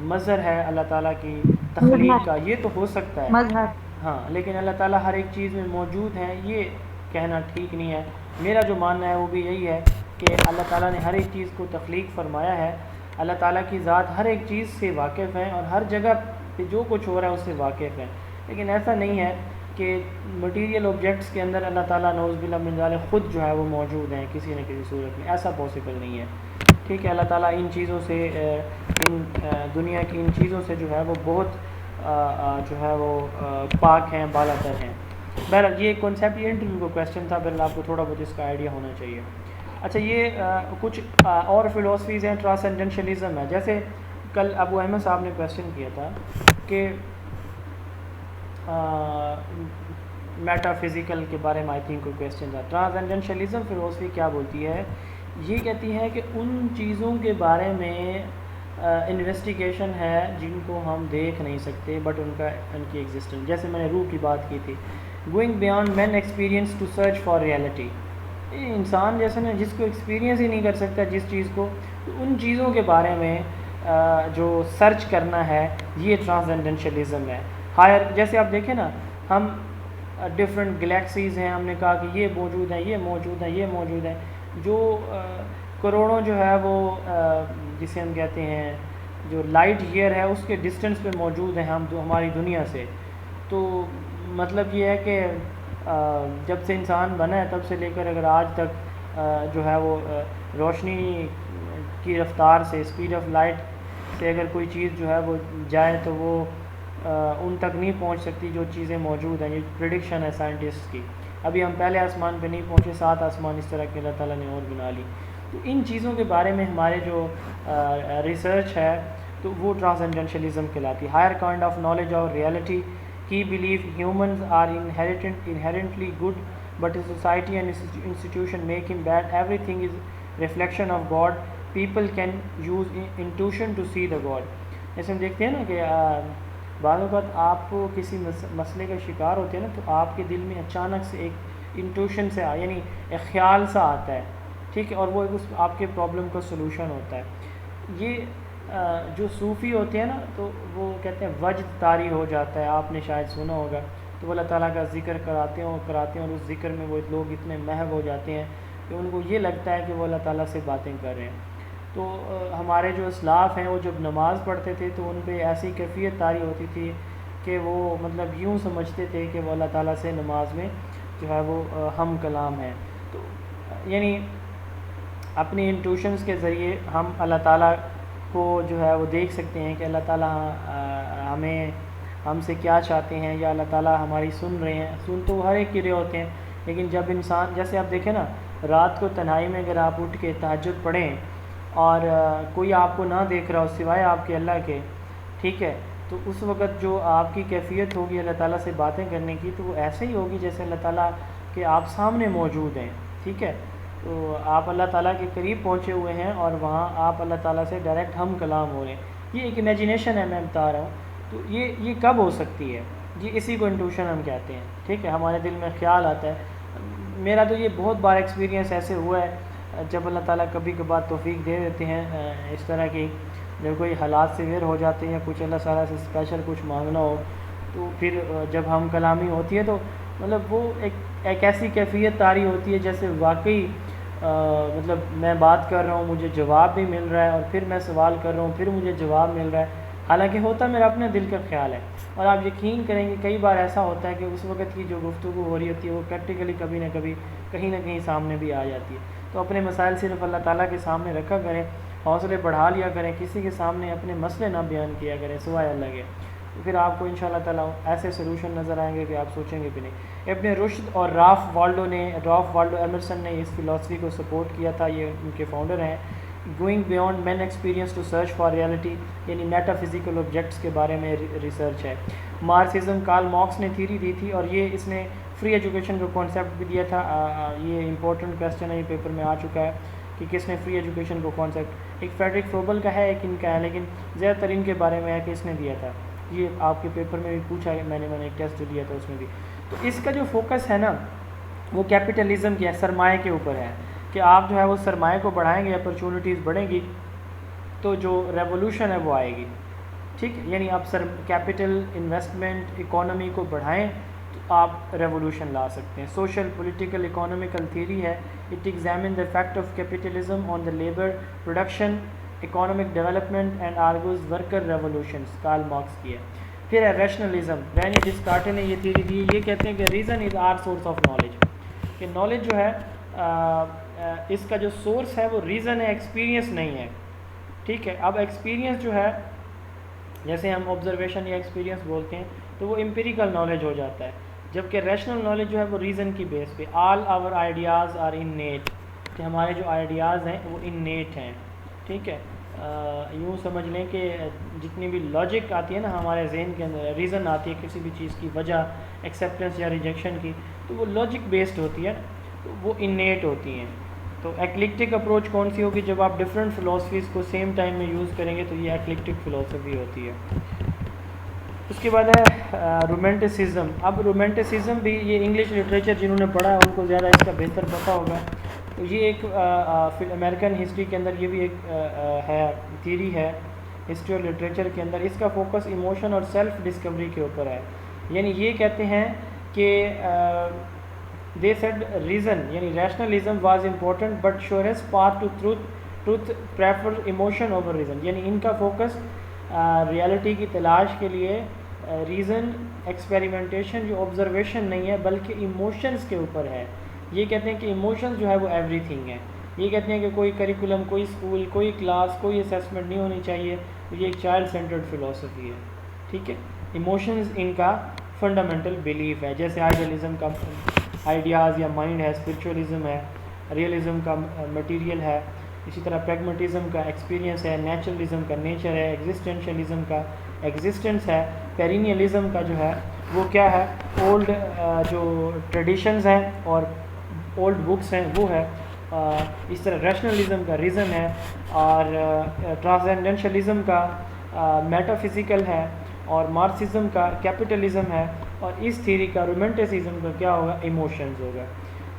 مظہر ہے اللہ تعالیٰ کی تخلیق کا. یہ تو ہو سکتا ہے مظہر. ہاں، لیکن اللہ تعالیٰ ہر ایک چیز میں موجود ہے، یہ کہنا ٹھیک نہیں ہے. میرا جو ماننا ہے وہ بھی یہی ہے کہ اللہ تعالیٰ نے ہر ایک چیز کو تخلیق فرمایا ہے. اللہ تعالیٰ کی ذات ہر ایک چیز سے واقف ہے اور ہر جگہ پہ جو کچھ ہو رہا ہے اس سے واقف ہے. لیکن ایسا نہیں ہے کہ مٹیریل آبجیکٹس کے اندر اللہ تعالیٰ نعوذ باللہ من ذالک خود جو ہے وہ موجود ہیں کسی نہ کسی صورت میں، ایسا پاسبل نہیں ہے. ٹھیک ہے. اللہ تعالیٰ ان چیزوں سے، ان دنیا کی ان چیزوں سے جو ہے وہ بہت جو ہے وہ پاک ہیں، بالا تر ہیں. بہرحال یہ کنسیپٹ، یہ انٹرویو کا کویشچن تھا، بہرحال آپ کو تھوڑا بہت اس کا آئیڈیا ہونا چاہیے. اچھا یہ کچھ اور فلاسفیز ہیں. ٹرانسینڈنشلزم ہے، جیسے کل ابو احمد صاحب نے کویشچن کیا تھا کہ میٹا فزیکل کے بارے میں آئی تھنک کوئی کویشچن تھا. ٹرانسینڈنشلزم فلاسفی کیا بولتی ہے؟ یہ کہتی ہے کہ ان چیزوں کے بارے میں انویسٹیگیشن ہے جن کو ہم دیکھ نہیں سکتے بٹ ان کی ایگزسٹنس، جیسے میں نے روح کی بات کی تھی، going beyond man experience to search for reality. انسان جیسے نا جس کو ایکسپیرینس ہی نہیں کر سکتا جس چیز کو، تو ان چیزوں کے بارے میں جو سرچ کرنا ہے یہ ٹرانسینڈنشلزم ہے. ہائر جیسے آپ دیکھیں نا، ہم ڈفرینٹ گلیکسیز ہیں، ہم نے کہا کہ یہ موجود ہیں، یہ موجود ہیں، یہ موجود ہیں، جو کروڑوں جو ہے وہ جسے ہم کہتے ہیں جو لائٹ ایئر ہے اس کے ڈسٹینس پہ موجود ہیں ہم ہماری دنیا سے. تو مطلب یہ ہے کہ جب سے انسان بنا ہے تب سے لے کر اگر آج تک جو ہے وہ روشنی کی رفتار سے، اسپیڈ آف لائٹ سے اگر کوئی چیز جو ہے وہ جائے تو وہ ان تک نہیں پہنچ سکتی جو چیزیں موجود ہیں. یہ پریڈکشن ہے سائنٹسٹ کی. ابھی ہم پہلے آسمان پہ نہیں پہنچے، 7 آسمان اس طرح کے اللہ تعالیٰ نے اور بنا لی. تو ان چیزوں کے بارے میں ہمارے جو ریسرچ ہے تو وہ ٹرانسینڈنشلزم کہلاتی ہے. ہائر کائنڈ آف نالج اور reality. He believe humans are inherently good but society and institution make them bad. Everything is reflection of God. People can use intuition to see the God. جیسے ہم دیکھتے ہیں نا کہ بعض اوقات آپ کسی مسئلے کا شکار ہوتے ہیں نا تو آپ کے دل میں اچانک سے ایک انٹیوشن سے یعنی ایک خیال سا آتا ہے، ٹھیک ہے، اور وہ اس آپ کے پرابلم کا سلوشن ہوتا ہے. یہ جو صوفی ہوتے ہیں نا تو وہ کہتے ہیں وجد طاری ہو جاتا ہے. آپ نے شاید سنا ہوگا. تو وہ اللہ تعالیٰ کا ذکر کراتے ہیں اور اس ذکر میں وہ لوگ اتنے محو ہو جاتے ہیں کہ ان کو یہ لگتا ہے کہ وہ اللہ تعالیٰ سے باتیں کر رہے ہیں. تو ہمارے جو اسلاف ہیں وہ جب نماز پڑھتے تھے تو ان پہ ایسی کیفیت طاری ہوتی تھی کہ وہ مطلب یوں سمجھتے تھے کہ وہ اللہ تعالیٰ سے نماز میں جو ہے وہ ہم کلام ہے. تو یعنی اپنی انٹیوشنز کے ذریعے ہم اللہ تعالیٰ کو جو ہے وہ دیکھ سکتے ہیں کہ اللہ تعالیٰ ہم سے کیا چاہتے ہیں، یا اللہ تعالیٰ ہماری سن رہے ہیں. سن تو ہر ایک کے لیے ہوتے ہیں، لیکن جب انسان جیسے آپ دیکھیں نا رات کو تنہائی میں اگر آپ اٹھ کے تہجد پڑھیں اور کوئی آپ کو نہ دیکھ رہا ہو سوائے آپ کے اللہ کے، ٹھیک ہے، تو اس وقت جو آپ کی کیفیت ہوگی اللہ تعالیٰ سے باتیں کرنے کی تو وہ ایسے ہی ہوگی جیسے اللہ تعالیٰ کے آپ سامنے موجود ہیں. ٹھیک ہے، تو آپ اللہ تعالیٰ کے قریب پہنچے ہوئے ہیں اور وہاں آپ اللہ تعالیٰ سے ڈائریکٹ ہم کلام ہو رہے ہیں. یہ ایک امیجنیشن ہے، میں بتا رہا ہوں. تو یہ کب ہو سکتی ہے؟ جی اسی کو انٹیوشن ہم کہتے ہیں. ٹھیک ہے، ہمارے دل میں خیال آتا ہے. میرا تو یہ بہت بار ایکسپیرینس ایسے ہوا ہے جب اللہ تعالیٰ کبھی کبھار توفیق دے دیتے ہیں اس طرح کی، جب کوئی حالات سیویئر ہو جاتے ہیں یا کچھ اللہ تعالیٰ سے اسپیشل کچھ مانگنا ہو تو پھر جب ہم کلامی ہوتی ہے تو مطلب وہ ایک ایسی کیفیت طاری ہوتی ہے جیسے واقعی مطلب میں بات کر رہا ہوں، مجھے جواب بھی مل رہا ہے، اور پھر میں سوال کر رہا ہوں پھر مجھے جواب مل رہا ہے، حالانکہ ہوتا میرا اپنے دل کا خیال ہے. اور آپ یقین کریں گے کئی بار ایسا ہوتا ہے کہ اس وقت کی جو گفتگو ہو رہی ہوتی ہے وہ پریکٹیکلی کبھی نہ کبھی کہیں نہ کہیں سامنے بھی آ جاتی ہے. تو اپنے مسائل صرف اللہ تعالیٰ کے سامنے رکھا کریں، حوصلے بڑھا لیا کریں، کسی کے سامنے اپنے مسئلے نہ بیان کیا کریں سوائے اللہ کے. تو پھر آپ کو انشاءاللہ تعالیٰ ایسے سلوشن نظر آئیں گے کہ آپ سوچیں گے بھی نہیں. ابن رشد اور رالف والڈو ایمرسن نے اس فلاسفی کو سپورٹ کیا تھا. یہ ان کے فاؤنڈر ہیں. Going beyond man experience to search for reality, یعنی میٹا فزیکل آبجیکٹس کے بارے میں ریسرچ ہے. مارکسزم کارل مارکس نے تھیری دی تھی، اور یہ اس نے فری ایجوکیشن کا کانسیپٹ بھی دیا تھا. یہ امپورٹنٹ کویسچن ہے، یہ پیپر میں آ چکا ہے کہ کس نے فری ایجوکیشن کو کانسیپٹ، ایک فریڈرک فروبل کا ہے ایک ان کا ہے، لیکن زیادہ تر ان کے بارے میں ہے کہ اس نے دیا تھا. یہ آپ کے پیپر میں بھی پوچھا ہے، میں نے ایک ٹیسٹ دیا تھا اس میں بھی. تو اس کا جو فوکس ہے نا وہ کیپٹلزم کی ہے، سرمایہ کے اوپر ہے کہ آپ جو ہے وہ سرمایہ کو بڑھائیں گے، اپرچونیٹیز بڑھیں گی تو جو ریولوشن ہے وہ آئے گی. ٹھیک ہے، یعنی آپ کیپٹل انویسٹمنٹ اکانومی کو بڑھائیں تو آپ ریولوشن لا سکتے ہیں. سوشل پولیٹیکل اکانومیکل تھیوری ہے. It examine the effect of capitalism on the labour production economic development and argues worker revolutions, Karl Marx کی ہے. پھر ہے ریشنلزم. رینی ڈسکارٹے نے یہ تھیوری دی. یہ کہتے ہیں کہ reason is our source of knowledge, کہ نالج جو ہے اس کا جو سورس ہے وہ ریزن ہے، ایکسپیرینس نہیں ہے. ٹھیک ہے، اب ایکسپیرینس جو ہے جیسے ہم آبزرویشن یا ایکسپیرینس بولتے ہیں تو وہ امپیریکل نالج ہو جاتا ہے، جبکہ ریشنل نالج جو ہے وہ ریزن کی بیس پہ. آل آور آئیڈیاز آر ان نیٹ، کہ ہمارے جو آئیڈیاز ہیں وہ ان نیٹ ہیں. ٹھیک ہے، یوں سمجھ لیں کہ جتنی بھی لاجک آتی ہے نا ہمارے ذہن کے اندر، ریزن آتی ہے کسی بھی چیز کی وجہ ایکسیپٹنس یا ریجیکشن کی، تو وہ لاجک بیسڈ ہوتی ہے، تو وہ انیٹ ہوتی ہیں. تو ایکلیکٹک اپروچ کون سی ہوگی؟ جب آپ ڈفرینٹ فلاسفیز کو سیم ٹائم میں یوز کریں گے تو یہ ایکلیکٹک فلاسفی ہوتی ہے. اس کے بعد ہے رومانٹسزم. اب رومانٹسزم بھی یہ انگلش لٹریچر جنہوں نے پڑھا ہے ان کو زیادہ اس کا بہتر پتہ ہوگا. تو یہ ایک امریکن ہسٹری کے اندر یہ بھی ایک ہے تھیری ہے ہسٹری اور لٹریچر کے اندر. اس کا فوکس ایموشن اور سیلف ڈسکوری کے اوپر ہے. یعنی یہ کہتے ہیں کہ they said reason یعنی rationalism was important but surest path to truth prefer emotion over reason. یعنی ان کا فوکس ریالٹی کی تلاش کے لیے ریزن ایکسپیریمنٹیشن جو آبزرویشن نہیں ہے بلکہ ایموشنز کے اوپر ہے. یہ کہتے ہیں کہ ایموشنز جو ہے وہ ایوری تھنگ ہے. یہ کہتے ہیں کہ کوئی کریکولم، کوئی اسکول، کوئی کلاس، کوئی اسیسمنٹ نہیں ہونی چاہیے. یہ ایک چائلڈ سینٹرڈ فلاسفی ہے. ٹھیک ہے. ایموشنز ان کا فنڈامنٹل بیلیف ہے. جیسے آئیڈیالزم کا آئیڈیاز یا مائنڈ ہے, اسپرچولیزم ہے, ریئلزم کا مٹیریل ہے, اسی طرح پریگمیٹزم کا ایکسپیرینس ہے, نیچرلزم کا نیچر ہے, ایگزسٹینشلزم کا ایگزسٹنس ہے, پیرینیلزم کا جو ہے وہ کیا ہے, اولڈ جو ٹریڈیشنز ہیں اور اولڈ بکس ہیں وہ ہے. اس طرح ریشنلزم کا ریزن ہے, اور ٹرانسینڈنشلزم کا میٹا فزیکل ہے, اور مارکسزم کا کیپٹلزم ہے, اور اس تھیوری کا رومانٹسزم کا کیا ہوگا, ایموشنز ہوگا.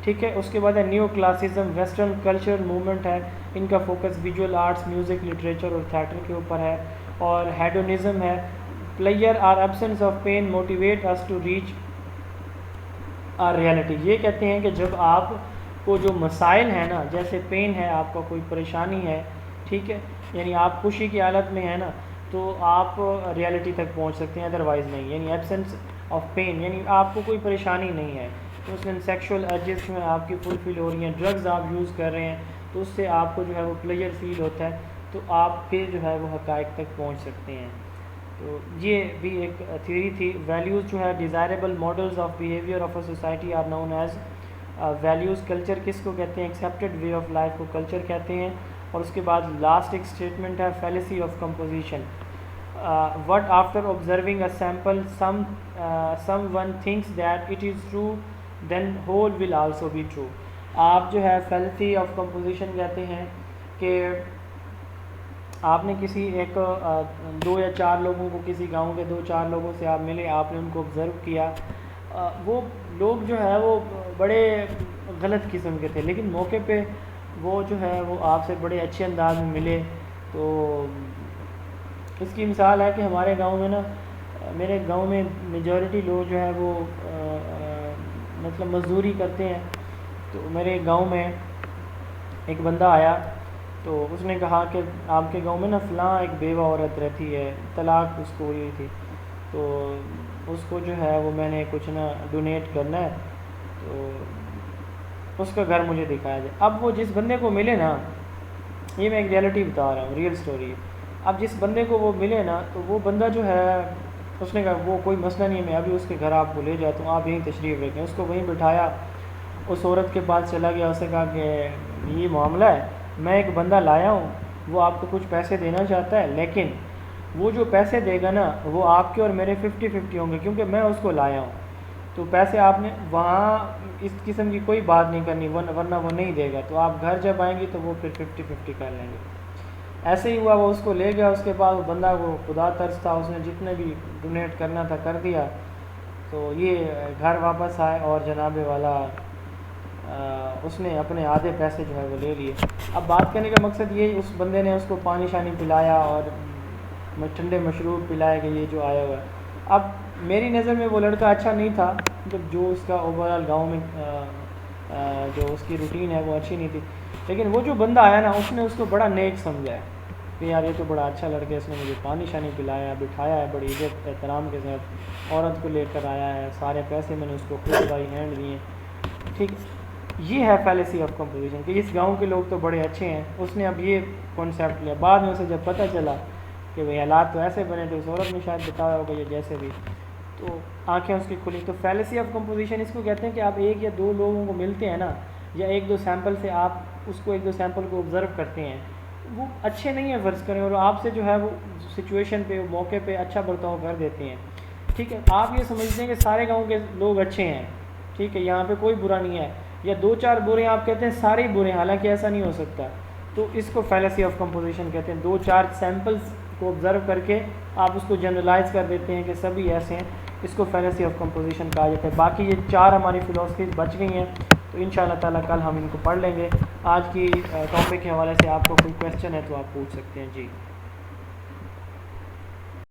ٹھیک ہے. اس کے بعد ہے neoclassicism, western cultural movement ہے, ان کا focus visual arts, music, literature اور تھیٹر کے اوپر ہے. اور ہیڈونزم ہے, pleasure or absence of pain motivate us to reach our reality. یہ کہتے ہیں کہ جب آپ کو جو مسائل ہیں نا, جیسے پین ہے, آپ کا کوئی پریشانی ہے, ٹھیک ہے, یعنی آپ خوشی کی حالت میں ہیں نا, تو آپ ریئلٹی تک پہنچ سکتے ہیں, ادروائز نہیں. یعنی ایبسنس آف پین, یعنی آپ کو کوئی پریشانی نہیں ہے, تو اس میں سیکشول ارجز میں آپ کی فلفل ہو رہی ہیں, ڈرگز آپ یوز کر رہے ہیں, تو اس سے آپ کو جو ہے وہ پلیئر فیل ہوتا ہے, تو آپ پھر جو ہے وہ حقائق تک پہنچ سکتے ہیں. تو یہ بھی ایک تھیوری تھی. ویلیوز جو ہے desirable models of behaviour of a society are known as values. Culture کس کو کہتے ہیں, ایکسیپٹیڈ وے آف لائف کو کلچر کہتے ہیں. اور اس کے بعد لاسٹ ایک اسٹیٹمنٹ ہے, fallacy of composition. What after observing a sample someone thinks that it is true then whole will also be true. آپ جو ہے فیلیسی آف کمپوزیشن کہتے ہیں کہ آپ نے کسی ایک 2 یا 4 لوگوں کو, کسی گاؤں کے 2-4 لوگوں سے آپ ملے, آپ نے ان کو آبزرو کیا, وہ لوگ جو ہے وہ بڑے غلط قسم کے تھے, لیکن موقع پہ وہ جو ہے وہ آپ سے بڑے اچھے انداز میں ملے. تو اس کی مثال ہے کہ ہمارے گاؤں میں نا, میرے گاؤں میں میجورٹی لوگ جو ہے وہ مطلب مزدوری کرتے ہیں. تو میرے گاؤں میں ایک بندہ آیا, تو اس نے کہا کہ آپ کے گاؤں میں نا فلاں ایک بیوہ عورت رہتی ہے, طلاق اس کو ہوئی تھی, تو اس کو جو ہے وہ میں نے کچھ نا ڈونیٹ کرنا ہے, تو اس کا گھر مجھے دکھایا جائے. اب وہ جس بندے کو ملے نا, یہ میں ایک ریئلٹی بتا رہا ہوں, ریئل سٹوری. اب جس بندے کو وہ ملے نا, تو وہ بندہ جو ہے اس نے کہا وہ کوئی مسئلہ نہیں ہے, میں ابھی اس کے گھر آپ کو لے جاتا ہوں, آپ یہیں تشریف رکھیں. اس کو وہیں بٹھایا, اس عورت کے پاس چلا گیا, اس نے کہا کہ یہ معاملہ ہے, میں ایک بندہ لایا ہوں, وہ آپ کو کچھ پیسے دینا چاہتا ہے, لیکن وہ جو پیسے دے گا نا وہ آپ کے اور میرے 50-50 ہوں گے, کیونکہ میں اس کو لایا ہوں. تو پیسے آپ نے وہاں اس قسم کی کوئی بات نہیں کرنی, ورنہ وہ نہیں دے گا. تو آپ گھر جب آئیں گے تو وہ پھر 50-50 کر لیں گے. ایسے ہی ہوا, وہ اس کو لے گیا. اس کے بعد وہ بندہ کو خدا ترس تھا, اس نے جتنے بھی ڈونیٹ کرنا تھا کر دیا. تو یہ گھر واپس آئے اور جناب والا اس نے اپنے آدھے پیسے جو ہے وہ لے لیے. اب بات کرنے کا مقصد یہ, اس بندے نے اس کو پانی شانی پلایا اور ٹھنڈے مشروب پلائے کہ یہ جو آیا ہوا ہے. اب میری نظر میں وہ لڑکا اچھا نہیں تھا, مطلب جو اس کا اوور آل گاؤں میں جو اس کی روٹین ہے وہ اچھی نہیں تھی. لیکن وہ جو بندہ آیا نا, اس نے اس کو بڑا نیک سمجھا ہے کہ یار یہ تو بڑا اچھا لڑکا ہے, اس نے مجھے پانی شانی پلایا, بٹھایا ہے, بڑی عزت احترام کے ساتھ عورت کو لے کر آیا ہے, سارے پیسے میں نے اس کو خود بائی ہینڈ دیے. ٹھیک, یہ ہے فیلیسی آف کمپوزیشن کہ اس گاؤں کے لوگ تو بڑے اچھے ہیں. اس نے اب یہ کانسیپٹ لیا. بعد میں اسے جب پتہ چلا کہ بھئی حالات تو ایسے بنے تھے, اس عورت نے شاید بتایا ہوگا یا جیسے بھی, تو آنکھیں اس کی کھلی. تو فیلیسی آف کمپوزیشن اس کو کہتے ہیں کہ آپ 1 یا 2 لوگوں کو ملتے ہیں نا, یا 1-2 سیمپل سے آپ اس کو 1-2 سیمپل کو آبزرو کرتے ہیں, وہ اچھے نہیں ہیں فرض کریں, اور آپ سے جو ہے وہ سچویشن پہ موقع پہ اچھا برتاؤ کر دیتے ہیں. ٹھیک ہے, آپ یہ سمجھتے ہیں کہ سارے گاؤں کے لوگ اچھے ہیں, ٹھیک ہے, یہاں پہ کوئی برا نہیں ہے, یا 2-4 برے آپ کہتے ہیں سارے ہی برے ہیں, حالانکہ ایسا نہیں ہو سکتا. تو اس کو فیلیسی آف کمپوزیشن کہتے ہیں. 2-4 سیمپلز کو آبزرو کر کے آپ اس کو جنرلائز کر دیتے ہیں کہ سبھی ایسے ہیں, اس کو فیلیسی آف کمپوزیشن کہا جاتا ہے. باقی یہ 4 ہماری فلاسفیز بچ گئی ہیں, تو انشاءاللہ تعالیٰ کل ہم ان کو پڑھ لیں گے. آج کی ٹاپک کے حوالے سے آپ کو کوئی کویسچن ہے تو آپ پوچھ سکتے ہیں. جی.